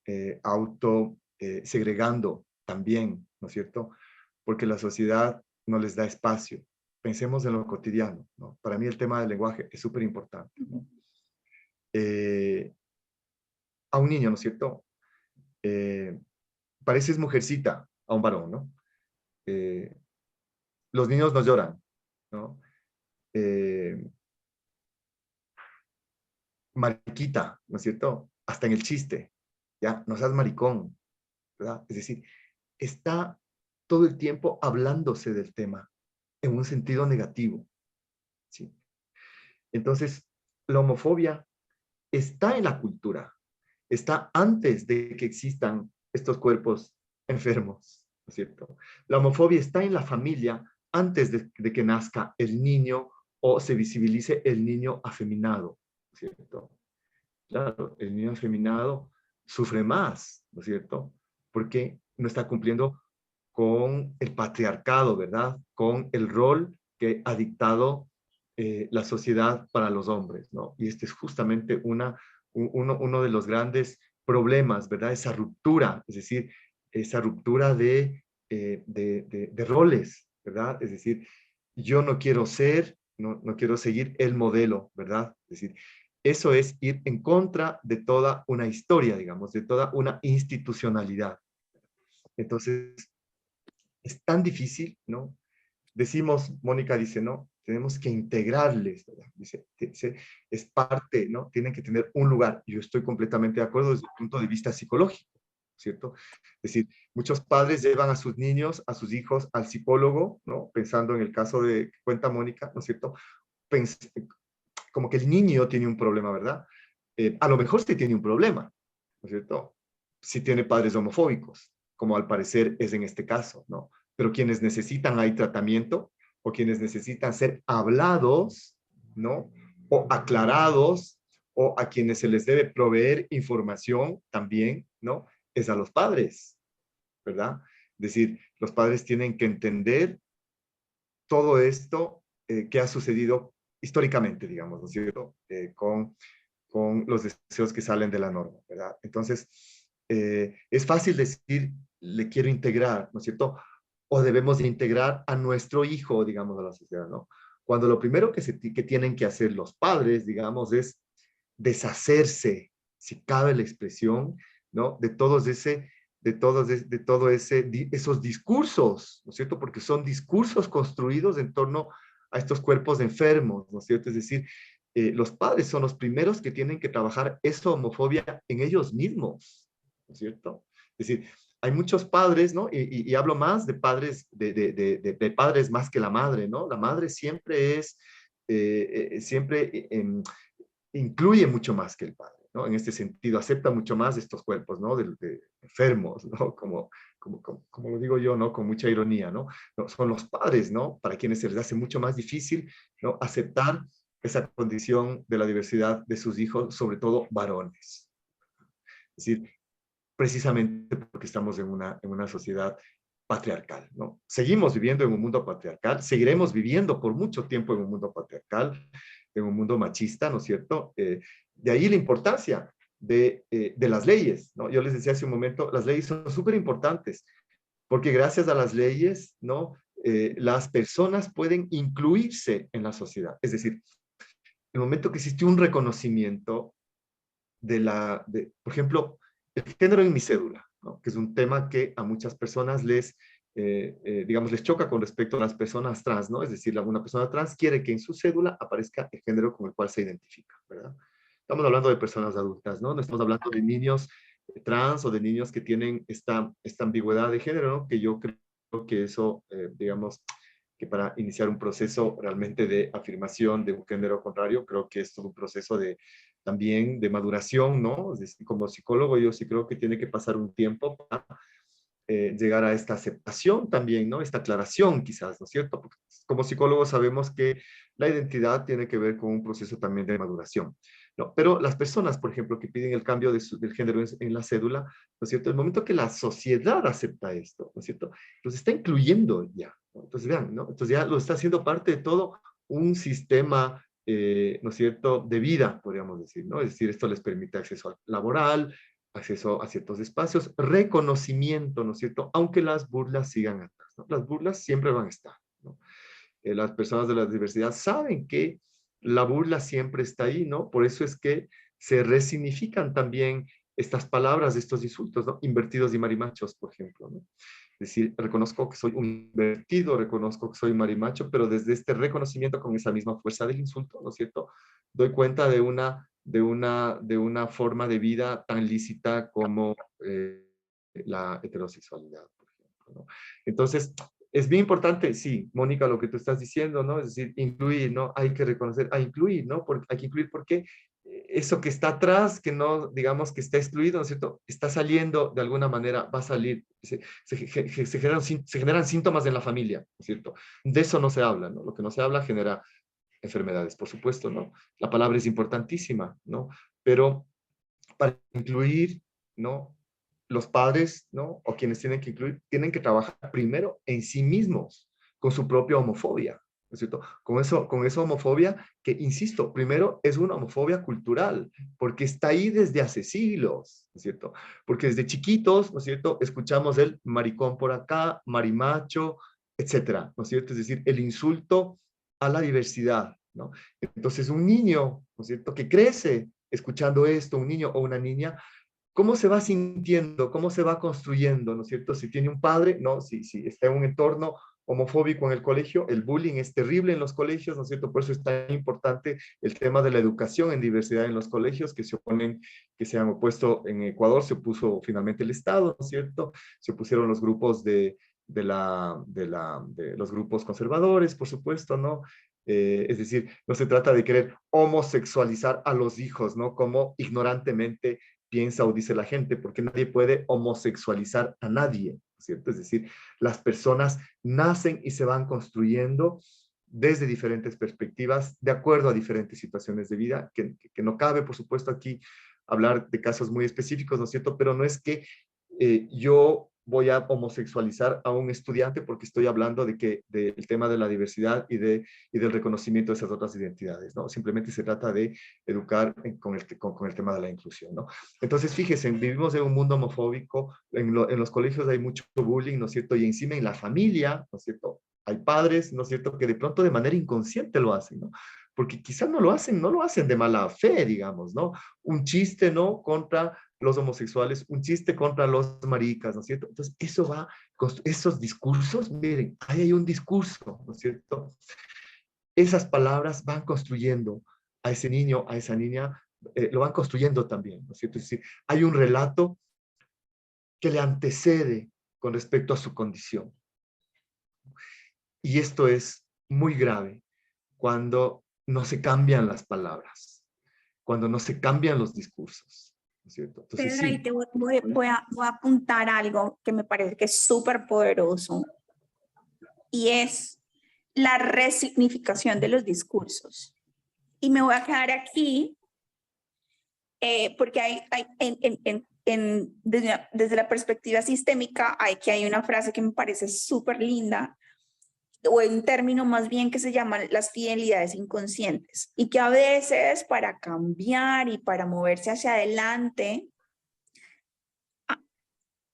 segregando también, ¿no es cierto? Porque la sociedad no les da espacio. Pensemos en lo cotidiano, ¿no? Para mí el tema del lenguaje es súper importante, ¿no? A un niño, ¿no es cierto? Pareces mujercita a un varón, ¿no? Eh, los niños no lloran, ¿no? Eh, mariquita, ¿no es cierto? Hasta en el chiste, ¿ya? No seas maricón, ¿verdad? Es decir, está todo el tiempo hablándose del tema en un sentido negativo, ¿sí? Entonces, la homofobia está en la cultura, está antes de que existan estos cuerpos enfermos, ¿no es cierto? La homofobia está en la familia antes de que nazca el niño o se visibilice el niño afeminado, ¿no es cierto? Claro, el niño afeminado sufre más, ¿no es cierto? Porque no está cumpliendo con el patriarcado, ¿verdad? Con el rol que ha dictado la sociedad para los hombres, ¿no? Y este es justamente uno de los grandes problemas, ¿verdad? Esa ruptura, es decir, esa ruptura de roles, ¿verdad? Es decir, yo no quiero ser, no quiero seguir el modelo, ¿verdad? Es decir, eso es ir en contra de toda una historia, digamos, de toda una institucionalidad. Entonces, es tan difícil, ¿no? Decimos, Mónica dice, no, tenemos que integrarles, ¿verdad? Dice, es parte, ¿no? Tienen que tener un lugar. Yo estoy completamente de acuerdo desde el punto de vista psicológico, ¿cierto? Es decir, muchos padres llevan a sus niños, a sus hijos al psicólogo, ¿no? Pensando en el caso de que cuenta Mónica, ¿no es cierto? Como que el niño tiene un problema, ¿verdad? A lo mejor sí tiene un problema, ¿no es cierto? Sí tiene padres homofóbicos, como al parecer es en este caso, ¿no? Pero quienes necesitan ahí tratamiento o quienes necesitan ser hablados, ¿no? O aclarados o a quienes se les debe proveer información también, ¿no? Es a los padres, ¿verdad? Es decir, los padres tienen que entender todo esto que ha sucedido históricamente, digamos, ¿no es cierto? Con los deseos que salen de la norma, ¿verdad? Entonces, es fácil decir, le quiero integrar, ¿no es cierto? O debemos de integrar a nuestro hijo, digamos, a la sociedad, ¿no? Cuando lo primero que tienen que hacer los padres, digamos, es deshacerse, si cabe la expresión, ¿no? Esos discursos, ¿no es cierto? Porque son discursos construidos en torno a estos cuerpos enfermos, ¿no es cierto? Es decir, los padres son los primeros que tienen que trabajar esa homofobia en ellos mismos, ¿no es cierto? Es decir, hay muchos padres, ¿no? Y hablo más de padres, de padres más que la madre, ¿no? La madre siempre es, siempre incluye mucho más que el padre, ¿no? En este sentido, acepta mucho más estos cuerpos, ¿no? De enfermos, ¿no? Como lo digo yo, ¿no? Con mucha ironía, ¿no? No, son los padres, ¿no? Para quienes se les hace mucho más difícil, ¿no? Aceptar esa condición de la diversidad de sus hijos, sobre todo varones. Es decir, precisamente porque estamos en una sociedad patriarcal, ¿no? Seguimos viviendo en un mundo patriarcal, seguiremos viviendo por mucho tiempo en un mundo patriarcal, en un mundo machista, ¿no es cierto? De ahí la importancia de las leyes, ¿no? Yo les decía hace un momento, las leyes son súper importantes, porque gracias a las leyes, ¿no? Las personas pueden incluirse en la sociedad. Es decir, el momento que existe un reconocimiento por ejemplo, el género en mi cédula, ¿no? Que es un tema que a muchas personas digamos, les choca con respecto a las personas trans, ¿no? Es decir, una persona trans quiere que en su cédula aparezca el género con el cual se identifica, ¿verdad? Estamos hablando de personas adultas, ¿no? No estamos hablando de niños trans o de niños que tienen esta ambigüedad de género, ¿no? Que yo creo que eso, digamos, que para iniciar un proceso realmente de afirmación de un género contrario, creo que es todo un proceso también de maduración, ¿no? Es decir, como psicólogo yo sí creo que tiene que pasar un tiempo para llegar a esta aceptación también, ¿no? Esta aclaración quizás, ¿no es cierto? Porque como psicólogos sabemos que la identidad tiene que ver con un proceso también de maduración, ¿no? Pero las personas, por ejemplo, que piden el cambio del género en la cédula, ¿no es cierto? El momento que la sociedad acepta esto, ¿no es cierto? Los está incluyendo ya, ¿no? Entonces vean, ¿no? Entonces ya lo está haciendo parte de todo un sistema, ¿no es cierto?, de vida, podríamos decir, ¿no? Es decir, esto les permite acceso laboral, acceso a ciertos espacios, reconocimiento, ¿no es cierto? Aunque las burlas sigan atrás, ¿no? Las burlas siempre van a estar, ¿no? Las personas de la diversidad saben que la burla siempre está ahí, ¿no? Por eso es que se resignifican también estas palabras, estos insultos, ¿no? Invertidos y marimachos, por ejemplo, ¿no? Es decir, reconozco que soy un invertido, reconozco que soy marimacho, pero desde este reconocimiento con esa misma fuerza del insulto, ¿no es cierto? Doy cuenta de una forma de vida tan lícita como la heterosexualidad, por ejemplo, ¿no? Entonces, es bien importante, sí, Mónica, lo que tú estás diciendo, ¿no? Es decir, incluir, ¿no? Hay que reconocer, incluir, ¿no? Hay que incluir porque eso que está atrás, que no, digamos, que está excluido, ¿no es cierto? Está saliendo de alguna manera, va a salir, se generan síntomas en la familia, ¿no es cierto? De eso no se habla, ¿no? Lo que no se habla genera enfermedades, por supuesto, ¿no? La palabra es importantísima, ¿no? Pero para incluir, ¿no? Los padres, ¿no? O quienes tienen que incluir, tienen que trabajar primero en sí mismos, con su propia homofobia, ¿no es cierto? Con esa homofobia que, insisto, primero es una homofobia cultural, porque está ahí desde hace siglos, ¿no es cierto? Porque desde chiquitos, ¿no es cierto? Escuchamos el maricón por acá, marimacho, etcétera, ¿no es cierto? Es decir, el insulto a la diversidad, ¿no? Entonces, un niño, ¿no es cierto?, que crece escuchando esto, un niño o una niña, ¿cómo se va sintiendo? ¿Cómo se va construyendo? ¿No es cierto? Si tiene un padre, ¿no? Si está en un entorno homofóbico en el colegio, el bullying es terrible en los colegios, ¿no es cierto? Por eso es tan importante el tema de la educación en diversidad en los colegios, que se han opuesto en Ecuador, se opuso finalmente el Estado, ¿no es cierto? Se opusieron los grupos de los grupos conservadores, por supuesto, ¿no? Es decir, no se trata de querer homosexualizar a los hijos, ¿no? Como ignorantemente piensa o dice la gente, porque nadie puede homosexualizar a nadie, ¿cierto? Es decir, las personas nacen y se van construyendo desde diferentes perspectivas, de acuerdo a diferentes situaciones de vida, que no cabe, por supuesto, aquí hablar de casos muy específicos, ¿no es cierto? Pero no es que yo voy a homosexualizar a un estudiante porque estoy hablando del tema de la diversidad y del reconocimiento de esas otras identidades, ¿no? Simplemente se trata de educar con el tema de la inclusión, ¿no? Entonces, fíjense, vivimos en un mundo homofóbico, en los colegios hay mucho bullying, ¿no es cierto? Y encima en la familia, ¿no es cierto? Hay padres, ¿no es cierto?, que de pronto de manera inconsciente lo hacen, ¿no? Porque quizás no lo hacen de mala fe, digamos, ¿no? Un chiste, ¿no?, contra los homosexuales, un chiste contra los maricas, ¿no es cierto? Entonces, esos discursos, miren, ahí hay un discurso, ¿no es cierto? Esas palabras van construyendo a ese niño, a esa niña, lo van construyendo también, ¿no es cierto? Es decir, hay un relato que le antecede con respecto a su condición. Y esto es muy grave cuando no se cambian las palabras. cuando no se cambian los discursos, ¿no es cierto? Entonces, Pedro, ahí sí. te voy a apuntar algo que me parece que es súper poderoso y es la resignificación de los discursos. Y me voy a quedar aquí porque desde la perspectiva sistémica hay una frase que me parece súper linda, o un término más bien que se llama las fidelidades inconscientes, y que a veces para cambiar y para moverse hacia adelante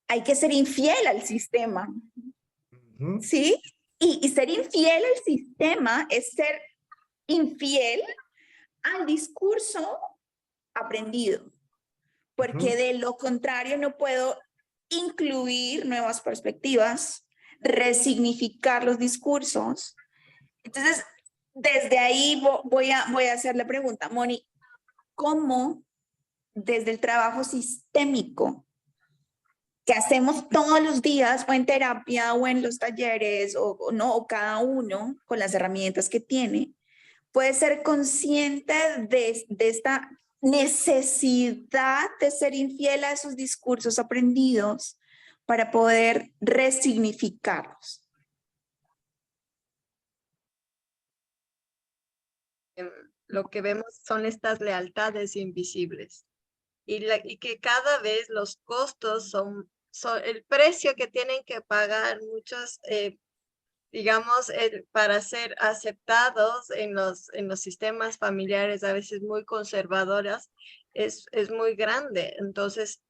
hay que ser infiel al sistema, Ujú. ¿sí? Y ser infiel al sistema es ser infiel al discurso aprendido, porque de lo contrario no puedo incluir nuevas perspectivas, resignificar los discursos. Entonces, desde ahí voy a hacer la pregunta, Moni, ¿cómo desde el trabajo sistémico que hacemos todos los días o en terapia o en los talleres o no, o cada uno con las herramientas que tiene, puede ser consciente de esta necesidad de ser infiel a esos discursos aprendidos para poder resignificarlos? Lo que vemos son estas lealtades invisibles y que cada vez los costos son el precio que tienen que pagar muchos, digamos, para ser aceptados en los sistemas familiares a veces muy conservadoras, es muy grande. Entonces,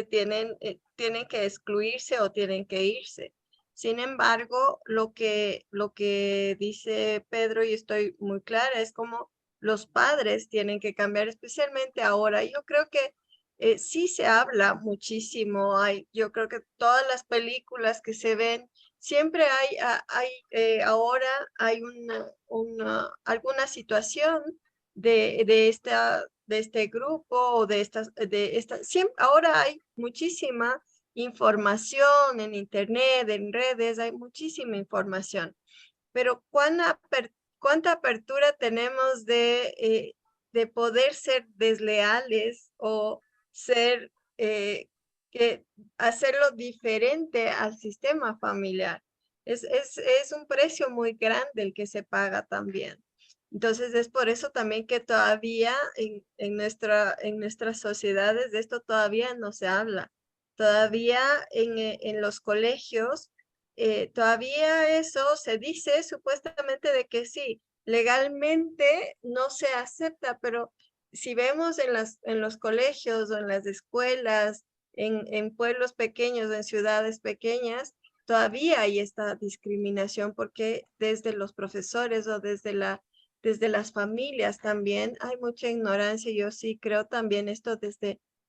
tienen que excluirse o tienen que irse. Sin embargo, lo que dice Pedro, y estoy muy clara, es como los padres tienen que cambiar, especialmente ahora. Yo creo que sí se habla muchísimo. Yo creo que todas las películas que se ven, siempre ahora hay alguna situación de este grupo o siempre, ahora hay muchísima información en internet, en redes, hay muchísima información, pero ¿cuánta apertura tenemos de poder ser desleales o ser, que hacerlo diferente al sistema familiar? Es un precio muy grande el que se paga también. Entonces es por eso también que todavía en nuestras sociedades de esto todavía no se habla. Todavía en los colegios, todavía eso se dice supuestamente de que sí, legalmente no se acepta, pero si vemos en los colegios o en las escuelas, en pueblos pequeños, en ciudades pequeñas, todavía hay esta discriminación porque desde los profesores o desde las familias también hay mucha ignorancia. Yo sí creo también esto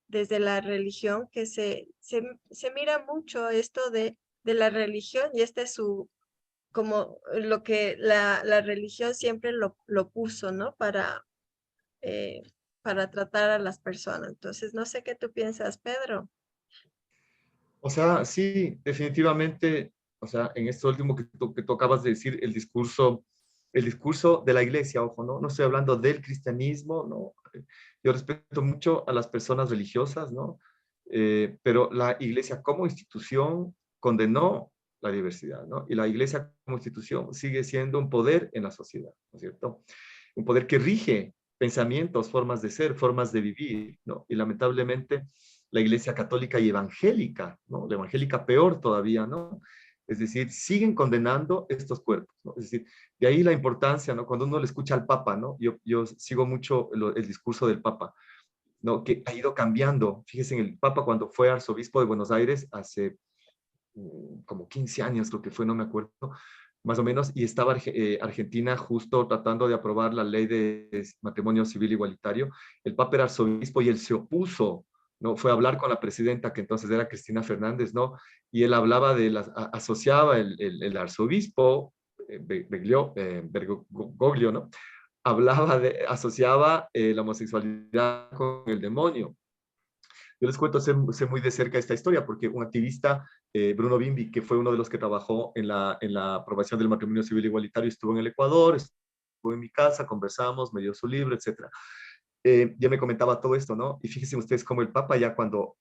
desde la religión, que se mira mucho esto de la religión, y este es como lo que la religión siempre lo puso, ¿no? Eh, para tratar a las personas. Entonces, no sé qué tú piensas, Pedro. O sea, sí, definitivamente, o sea, en esto último que tú acabas de decir, el discurso de la iglesia, ojo, ¿no? No estoy hablando del cristianismo, ¿no? Yo respeto mucho a las personas religiosas, ¿no? Pero la iglesia como institución condenó la diversidad, ¿no? Y la iglesia como institución sigue siendo un poder en la sociedad, ¿no es cierto? Un poder que rige pensamientos, formas de ser, formas de vivir, ¿no? Y lamentablemente la iglesia católica y evangélica, ¿no? La evangélica peor todavía, ¿no? Es decir, siguen condenando estos cuerpos, ¿no? Es decir, de ahí la importancia, ¿no? Cuando uno le escucha al Papa, ¿no? Yo sigo mucho el discurso del Papa, ¿no? Que ha ido cambiando. Fíjese, en el Papa cuando fue arzobispo de Buenos Aires hace como 15 años, creo que fue, no me acuerdo, más o menos, y estaba Argentina justo tratando de aprobar la ley de matrimonio civil igualitario. El Papa era arzobispo y él se opuso, ¿no? Fue a hablar con la presidenta, que entonces era Cristina Fernández, ¿no? Y él hablaba asociaba el arzobispo, Bergoglio, ¿no? Asociaba la homosexualidad con el demonio. Yo les cuento, sé muy de cerca esta historia porque un activista, Bruno Bimbi, que fue uno de los que trabajó en la aprobación del matrimonio civil igualitario, estuvo en el Ecuador, estuvo en mi casa, conversamos, me dio su libro, etc. ya me comentaba todo esto, ¿no? Y fíjense ustedes cómo el Papa ya cuando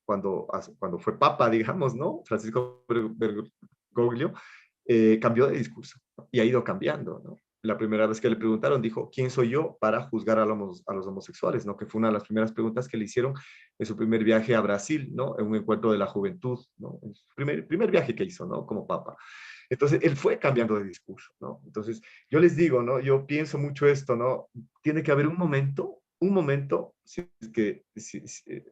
fue Papa, digamos, ¿no? Francisco Bergoglio, cambió de discurso, ¿no? Y ha ido cambiando, ¿no? La primera vez que le preguntaron, dijo, ¿quién soy yo para juzgar a los homosexuales? ¿No? Que fue una de las primeras preguntas que le hicieron en su primer viaje a Brasil, ¿no? En un encuentro de la juventud, ¿no? En su primer viaje que hizo, ¿no? Como Papa. Entonces, él fue cambiando de discurso, ¿no? Entonces, yo les digo, ¿no? Yo pienso mucho esto, ¿no? Tiene que haber un momento, si es que,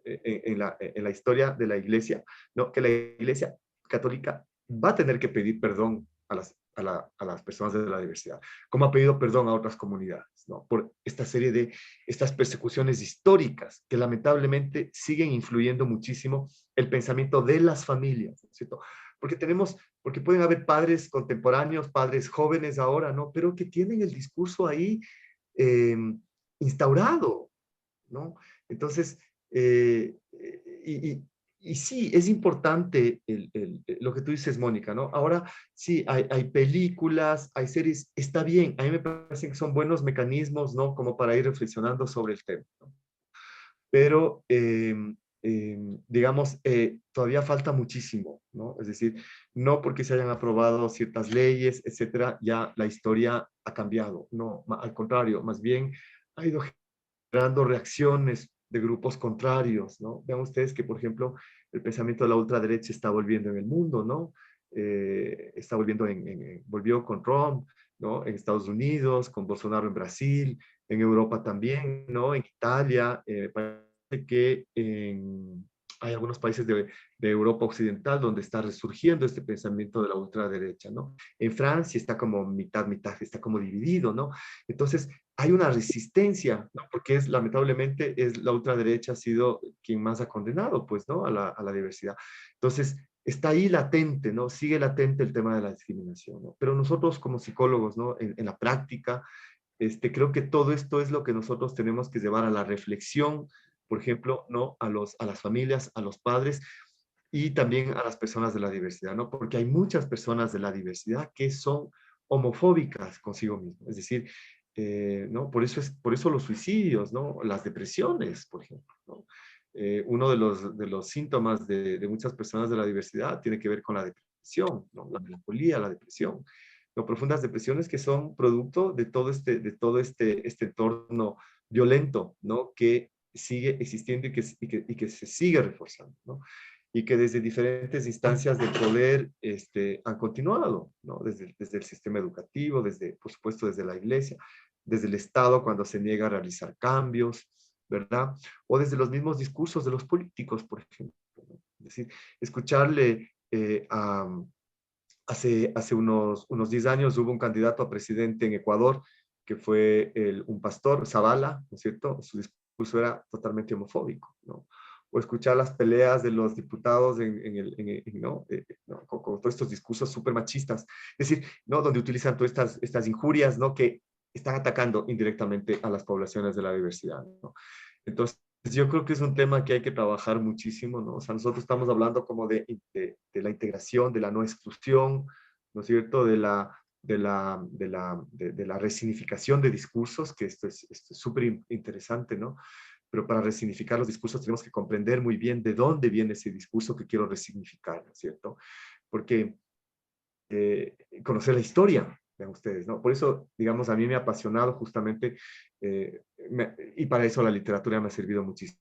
en la historia de la iglesia, ¿no? Que la iglesia católica va a tener que pedir perdón a las personas de la diversidad, como ha pedido perdón a otras comunidades, ¿no? Por esta serie de estas persecuciones históricas que lamentablemente siguen influyendo muchísimo el pensamiento de las familias, ¿cierto? Porque pueden haber padres contemporáneos, padres jóvenes ahora, ¿no? Pero que tienen el discurso ahí eh, instaurado, ¿no? Entonces, y sí, es importante lo que tú dices, Mónica, ¿no? Ahora sí, hay películas, hay series, está bien, a mí me parece que son buenos mecanismos, ¿no? Como para ir reflexionando sobre el tema, ¿no? Pero, digamos, todavía falta muchísimo, ¿no? Es decir, no porque se hayan aprobado ciertas leyes, etcétera, ya la historia ha cambiado, no, al contrario, más bien ha ido generando reacciones de grupos contrarios, ¿no? Vean ustedes que, por ejemplo, el pensamiento de la ultraderecha está volviendo en el mundo, ¿no? Está volviendo volvió con Trump, ¿no? En Estados Unidos, con Bolsonaro en Brasil, en Europa también, ¿no? En Italia, parece que hay algunos países de Europa Occidental donde está resurgiendo este pensamiento de la ultraderecha, ¿no? En Francia está como mitad, mitad, está como dividido, ¿no? Entonces, hay una resistencia, ¿no? Porque lamentablemente, la ultraderecha ha sido quien más ha condenado, pues, ¿no? A la diversidad. Entonces, está ahí latente, ¿no? Sigue latente el tema de la discriminación, ¿no? Pero nosotros como psicólogos, ¿no? En la práctica, creo que todo esto es lo que nosotros tenemos que llevar a la reflexión, por ejemplo, ¿no? A las familias, a los padres y también a las personas de la diversidad, ¿no? Porque hay muchas personas de la diversidad que son homofóbicas consigo mismas, es decir, ¿no? Por eso los suicidios, ¿no? Las depresiones, por ejemplo, ¿no? Uno de los síntomas de muchas personas de la diversidad tiene que ver con la depresión, ¿no? La melancolía, la depresión, ¿no? Profundas depresiones que son producto este entorno violento, ¿no? Que sigue existiendo y que se sigue reforzando, ¿no? Y que desde diferentes instancias de poder han continuado, ¿no? Desde el sistema educativo, por supuesto, desde la iglesia, desde el Estado cuando se niega a realizar cambios, ¿verdad? O desde los mismos discursos de los políticos, por ejemplo, ¿no? Es decir, escucharle hace unos 10 años hubo un candidato a presidente en Ecuador que fue un pastor, Zavala, ¿no es cierto? Su discurso era totalmente homofóbico, ¿no? O escuchar las peleas de los diputados ¿no? Con todos estos discursos súper machistas, es decir, ¿no? Donde utilizan todas estas injurias, ¿no? Que están atacando indirectamente a las poblaciones de la diversidad, ¿no? Entonces, yo creo que es un tema que hay que trabajar muchísimo, ¿no? O sea, nosotros estamos hablando como de la integración, de la no exclusión, ¿no es cierto? De la resignificación de discursos, que esto es súper interesante, ¿no? Pero para resignificar los discursos tenemos que comprender muy bien de dónde viene ese discurso que quiero resignificar, ¿no es cierto? Porque conocer la historia, vean ustedes, ¿no? Por eso, digamos, a mí me ha apasionado justamente, y para eso la literatura me ha servido muchísimo,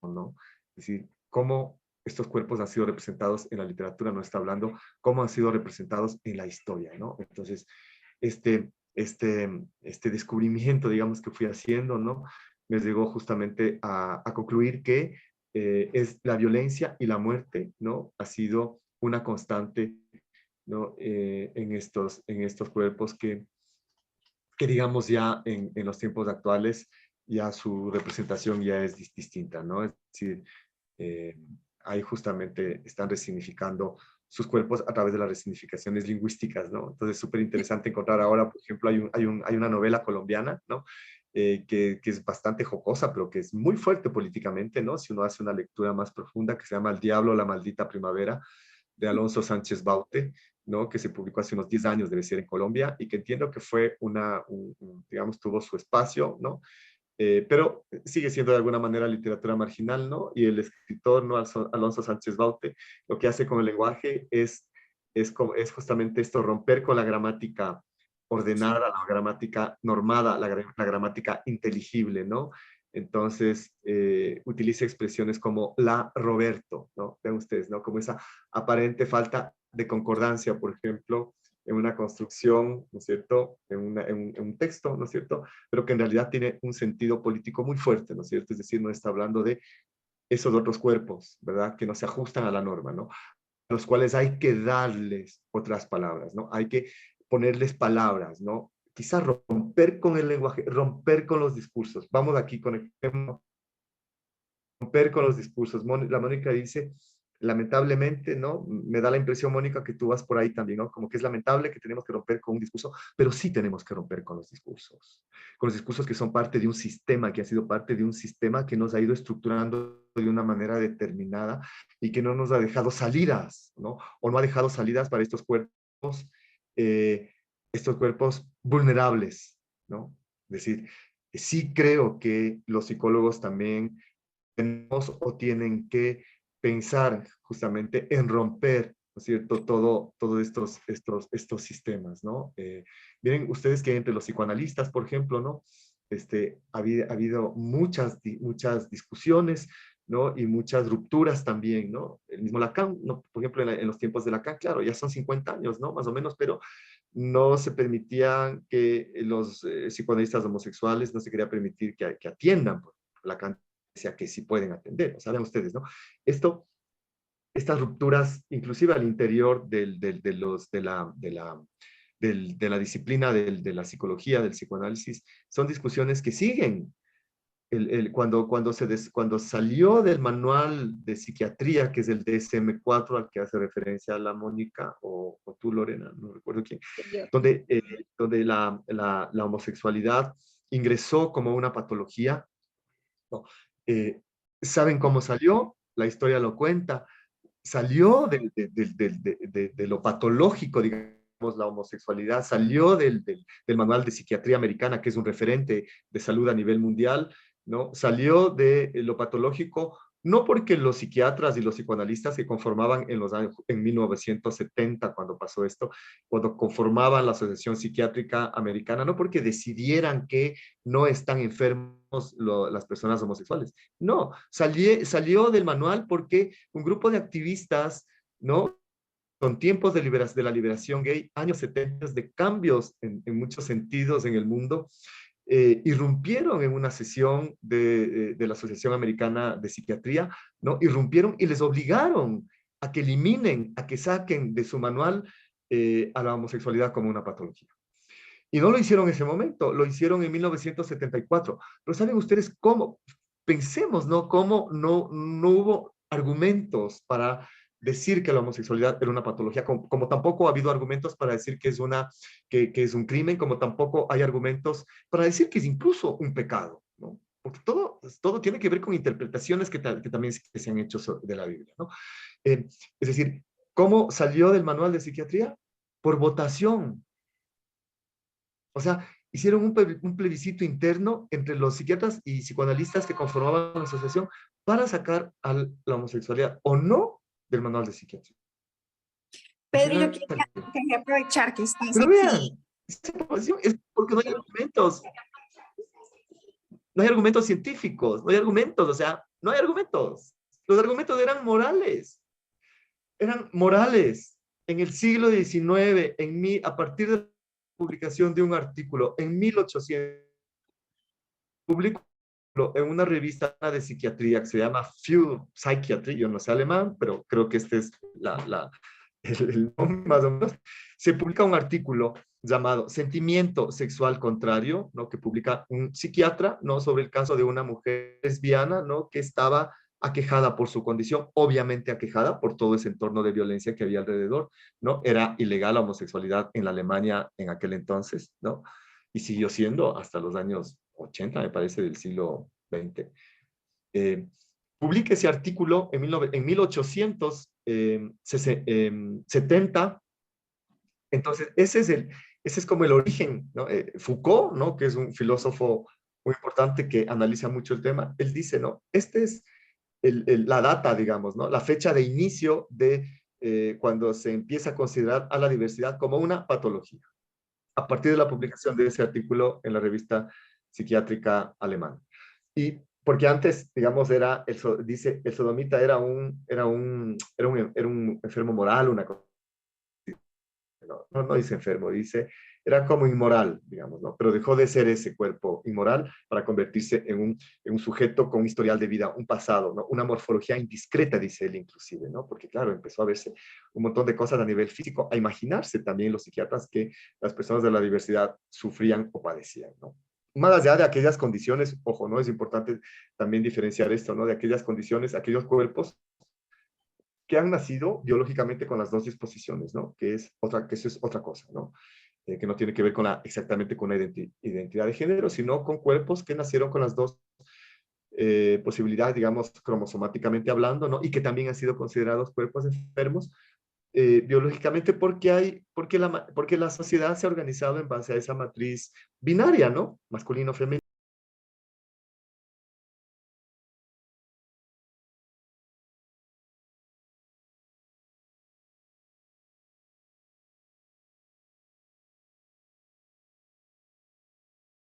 ¿no? Es decir, cómo estos cuerpos han sido representados en la literatura, no está hablando, cómo han sido representados en la historia, ¿no? Entonces, este descubrimiento, digamos, que fui haciendo, ¿no? Me llegó justamente a concluir que es la violencia y la muerte, ¿no? Ha sido una constante, ¿no? En estos cuerpos que digamos ya en los tiempos actuales ya su representación ya es distinta, ¿no? Es decir, eh, ahí justamente están resignificando sus cuerpos a través de las resignificaciones lingüísticas, ¿no? Entonces es súper interesante encontrar ahora, por ejemplo, hay una novela colombiana, ¿no? Que es bastante jocosa, pero que es muy fuerte políticamente, ¿no? Si uno hace una lectura más profunda, que se llama El Diablo, la maldita primavera, de Alonso Sánchez Baute, ¿no? Que se publicó hace unos 10 años, debe ser en Colombia, y que entiendo que fue digamos, tuvo su espacio, ¿no? pero sigue siendo de alguna manera literatura marginal, ¿no? Y el escritor, ¿no? Alonso Sánchez Baute, lo que hace con el lenguaje es justamente esto, romper con la gramática ordenada, la gramática normada, la gramática inteligible, ¿no? Entonces, utiliza expresiones como la Roberto, ¿no? Vean ustedes, ¿no? Como esa aparente falta de concordancia, por ejemplo, en una construcción, ¿no es cierto? En un texto, ¿no es cierto? Pero que en realidad tiene un sentido político muy fuerte, ¿no es cierto? Es decir, no está hablando de esos otros cuerpos, ¿verdad? Que no se ajustan a la norma, ¿no? A los cuales hay que darles otras palabras, ¿no? Hay que ponerles palabras, ¿no? Quizás romper con el lenguaje, romper con los discursos. Vamos aquí con el ejemplo, romper con los discursos. La Mónica dice, lamentablemente, ¿no? Me da la impresión, Mónica, que tú vas por ahí también, ¿no? Como que es lamentable que tenemos que romper con un discurso, pero sí tenemos que romper con los discursos que son parte de un sistema, que ha sido parte de un sistema que nos ha ido estructurando de una manera determinada y que no nos ha dejado salidas, ¿no? O no ha dejado salidas para estos cuerpos vulnerables, ¿no? Es decir, sí creo que los psicólogos también tenemos o tienen que pensar justamente en romper, ¿no es cierto?, todos estos sistemas, ¿no? Miren ustedes que entre los psicoanalistas, por ejemplo, ¿no? Ha habido muchas discusiones, ¿no? Y muchas rupturas también, ¿no? El mismo Lacan, ¿no? Por ejemplo, en los tiempos de Lacan, claro, ya son 50 años, ¿no? Más o menos, pero no se permitían que los psicoanalistas homosexuales, no se quería permitir que atiendan. Lacan decía que sí pueden atender, o sea, vean ustedes, ¿no? Estas rupturas, inclusive al interior de la disciplina de la psicología, del psicoanálisis, son discusiones que siguen. Cuando salió del manual de psiquiatría, que es el DSM-4, al que hace referencia a la Mónica, o tú, Lorena, no recuerdo quién, donde la homosexualidad ingresó como una patología, ¿no? Eh, ¿Saben cómo salió? La historia lo cuenta. Salió de lo patológico, digamos, la homosexualidad, salió del manual de psiquiatría americana, que es un referente de salud a nivel mundial, ¿no? Salió de lo patológico, no porque los psiquiatras y los psicoanalistas que conformaban en los años, en 1970, cuando pasó esto, cuando conformaban la Asociación Psiquiátrica Americana, no porque decidieran que no están enfermos las personas homosexuales. No, salió del manual porque un grupo de activistas, ¿no? Con tiempos de la liberación gay, años 70, de cambios en muchos sentidos en el mundo, irrumpieron en una sesión de la Asociación Americana de Psiquiatría, ¿no? Irrumpieron y les obligaron a que eliminen, a que saquen de su manual a la homosexualidad como una patología. Y no lo hicieron en ese momento, lo hicieron en 1974. Pero ¿saben ustedes cómo? Pensemos, ¿no? Cómo no hubo argumentos para decir que la homosexualidad era una patología, como tampoco ha habido argumentos para decir que es un crimen, como tampoco hay argumentos para decir que es incluso un pecado, ¿no? Porque todo tiene que ver con interpretaciones que también se han hecho de la Biblia, ¿no? Es decir, ¿cómo salió del manual de psiquiatría? Por votación. O sea, hicieron un plebiscito interno entre los psiquiatras y psicoanalistas que conformaban la asociación para sacar a la homosexualidad o no del manual de psiquiatría. Pedro, yo quería aprovechar que estás Pero aquí. vean, esa información es porque no hay argumentos. No hay argumentos científicos, no hay argumentos, o sea, no hay argumentos. Los argumentos eran morales. Eran morales. En el siglo XIX, a partir de la publicación de un artículo en 1800, publicó en una revista de psiquiatría que se llama Few Psychiatry, yo no sé alemán, pero creo que este es el nombre más o menos, se publica un artículo llamado Sentimiento Sexual Contrario, ¿no? Que publica un psiquiatra, ¿no? Sobre el caso de una mujer lesbiana, ¿no? Que estaba aquejada por su condición, obviamente aquejada por todo ese entorno de violencia que había alrededor, ¿no? Era ilegal la homosexualidad en la Alemania en aquel entonces, ¿no? Y siguió siendo hasta los años 80, me parece, del siglo XX. Publica ese artículo en 1870. Entonces, ese es como el origen, ¿no? Foucault, ¿no? Que es un filósofo muy importante que analiza mucho el tema, él dice, ¿no? Este es la data, digamos, ¿no? La fecha de inicio de cuando se empieza a considerar a la diversidad como una patología, a partir de la publicación de ese artículo en la revista psiquiátrica alemana. Y porque antes, digamos, dice, el sodomita era un enfermo moral, una cosa. No dice enfermo, dice, era como inmoral, digamos, ¿no? Pero dejó de ser ese cuerpo inmoral para convertirse en un sujeto con un historial de vida, un pasado, ¿no? Una morfología indiscreta, dice él inclusive, ¿no? Porque claro, empezó a verse un montón de cosas a nivel físico, a imaginarse también los psiquiatras que las personas de la diversidad sufrían o padecían, ¿no? Más allá de aquellas condiciones, ojo, ¿no? Es importante también diferenciar esto, ¿no? De aquellas condiciones, aquellos cuerpos que han nacido biológicamente con las dos disposiciones, ¿no? Que eso es otra cosa, ¿no? Que no tiene que ver exactamente con la identidad de género, sino con cuerpos que nacieron con las dos posibilidades, digamos, cromosomáticamente hablando, ¿no? Y que también han sido considerados cuerpos enfermos biológicamente porque la sociedad se ha organizado en base a esa matriz binaria, ¿no? Masculino-femenino.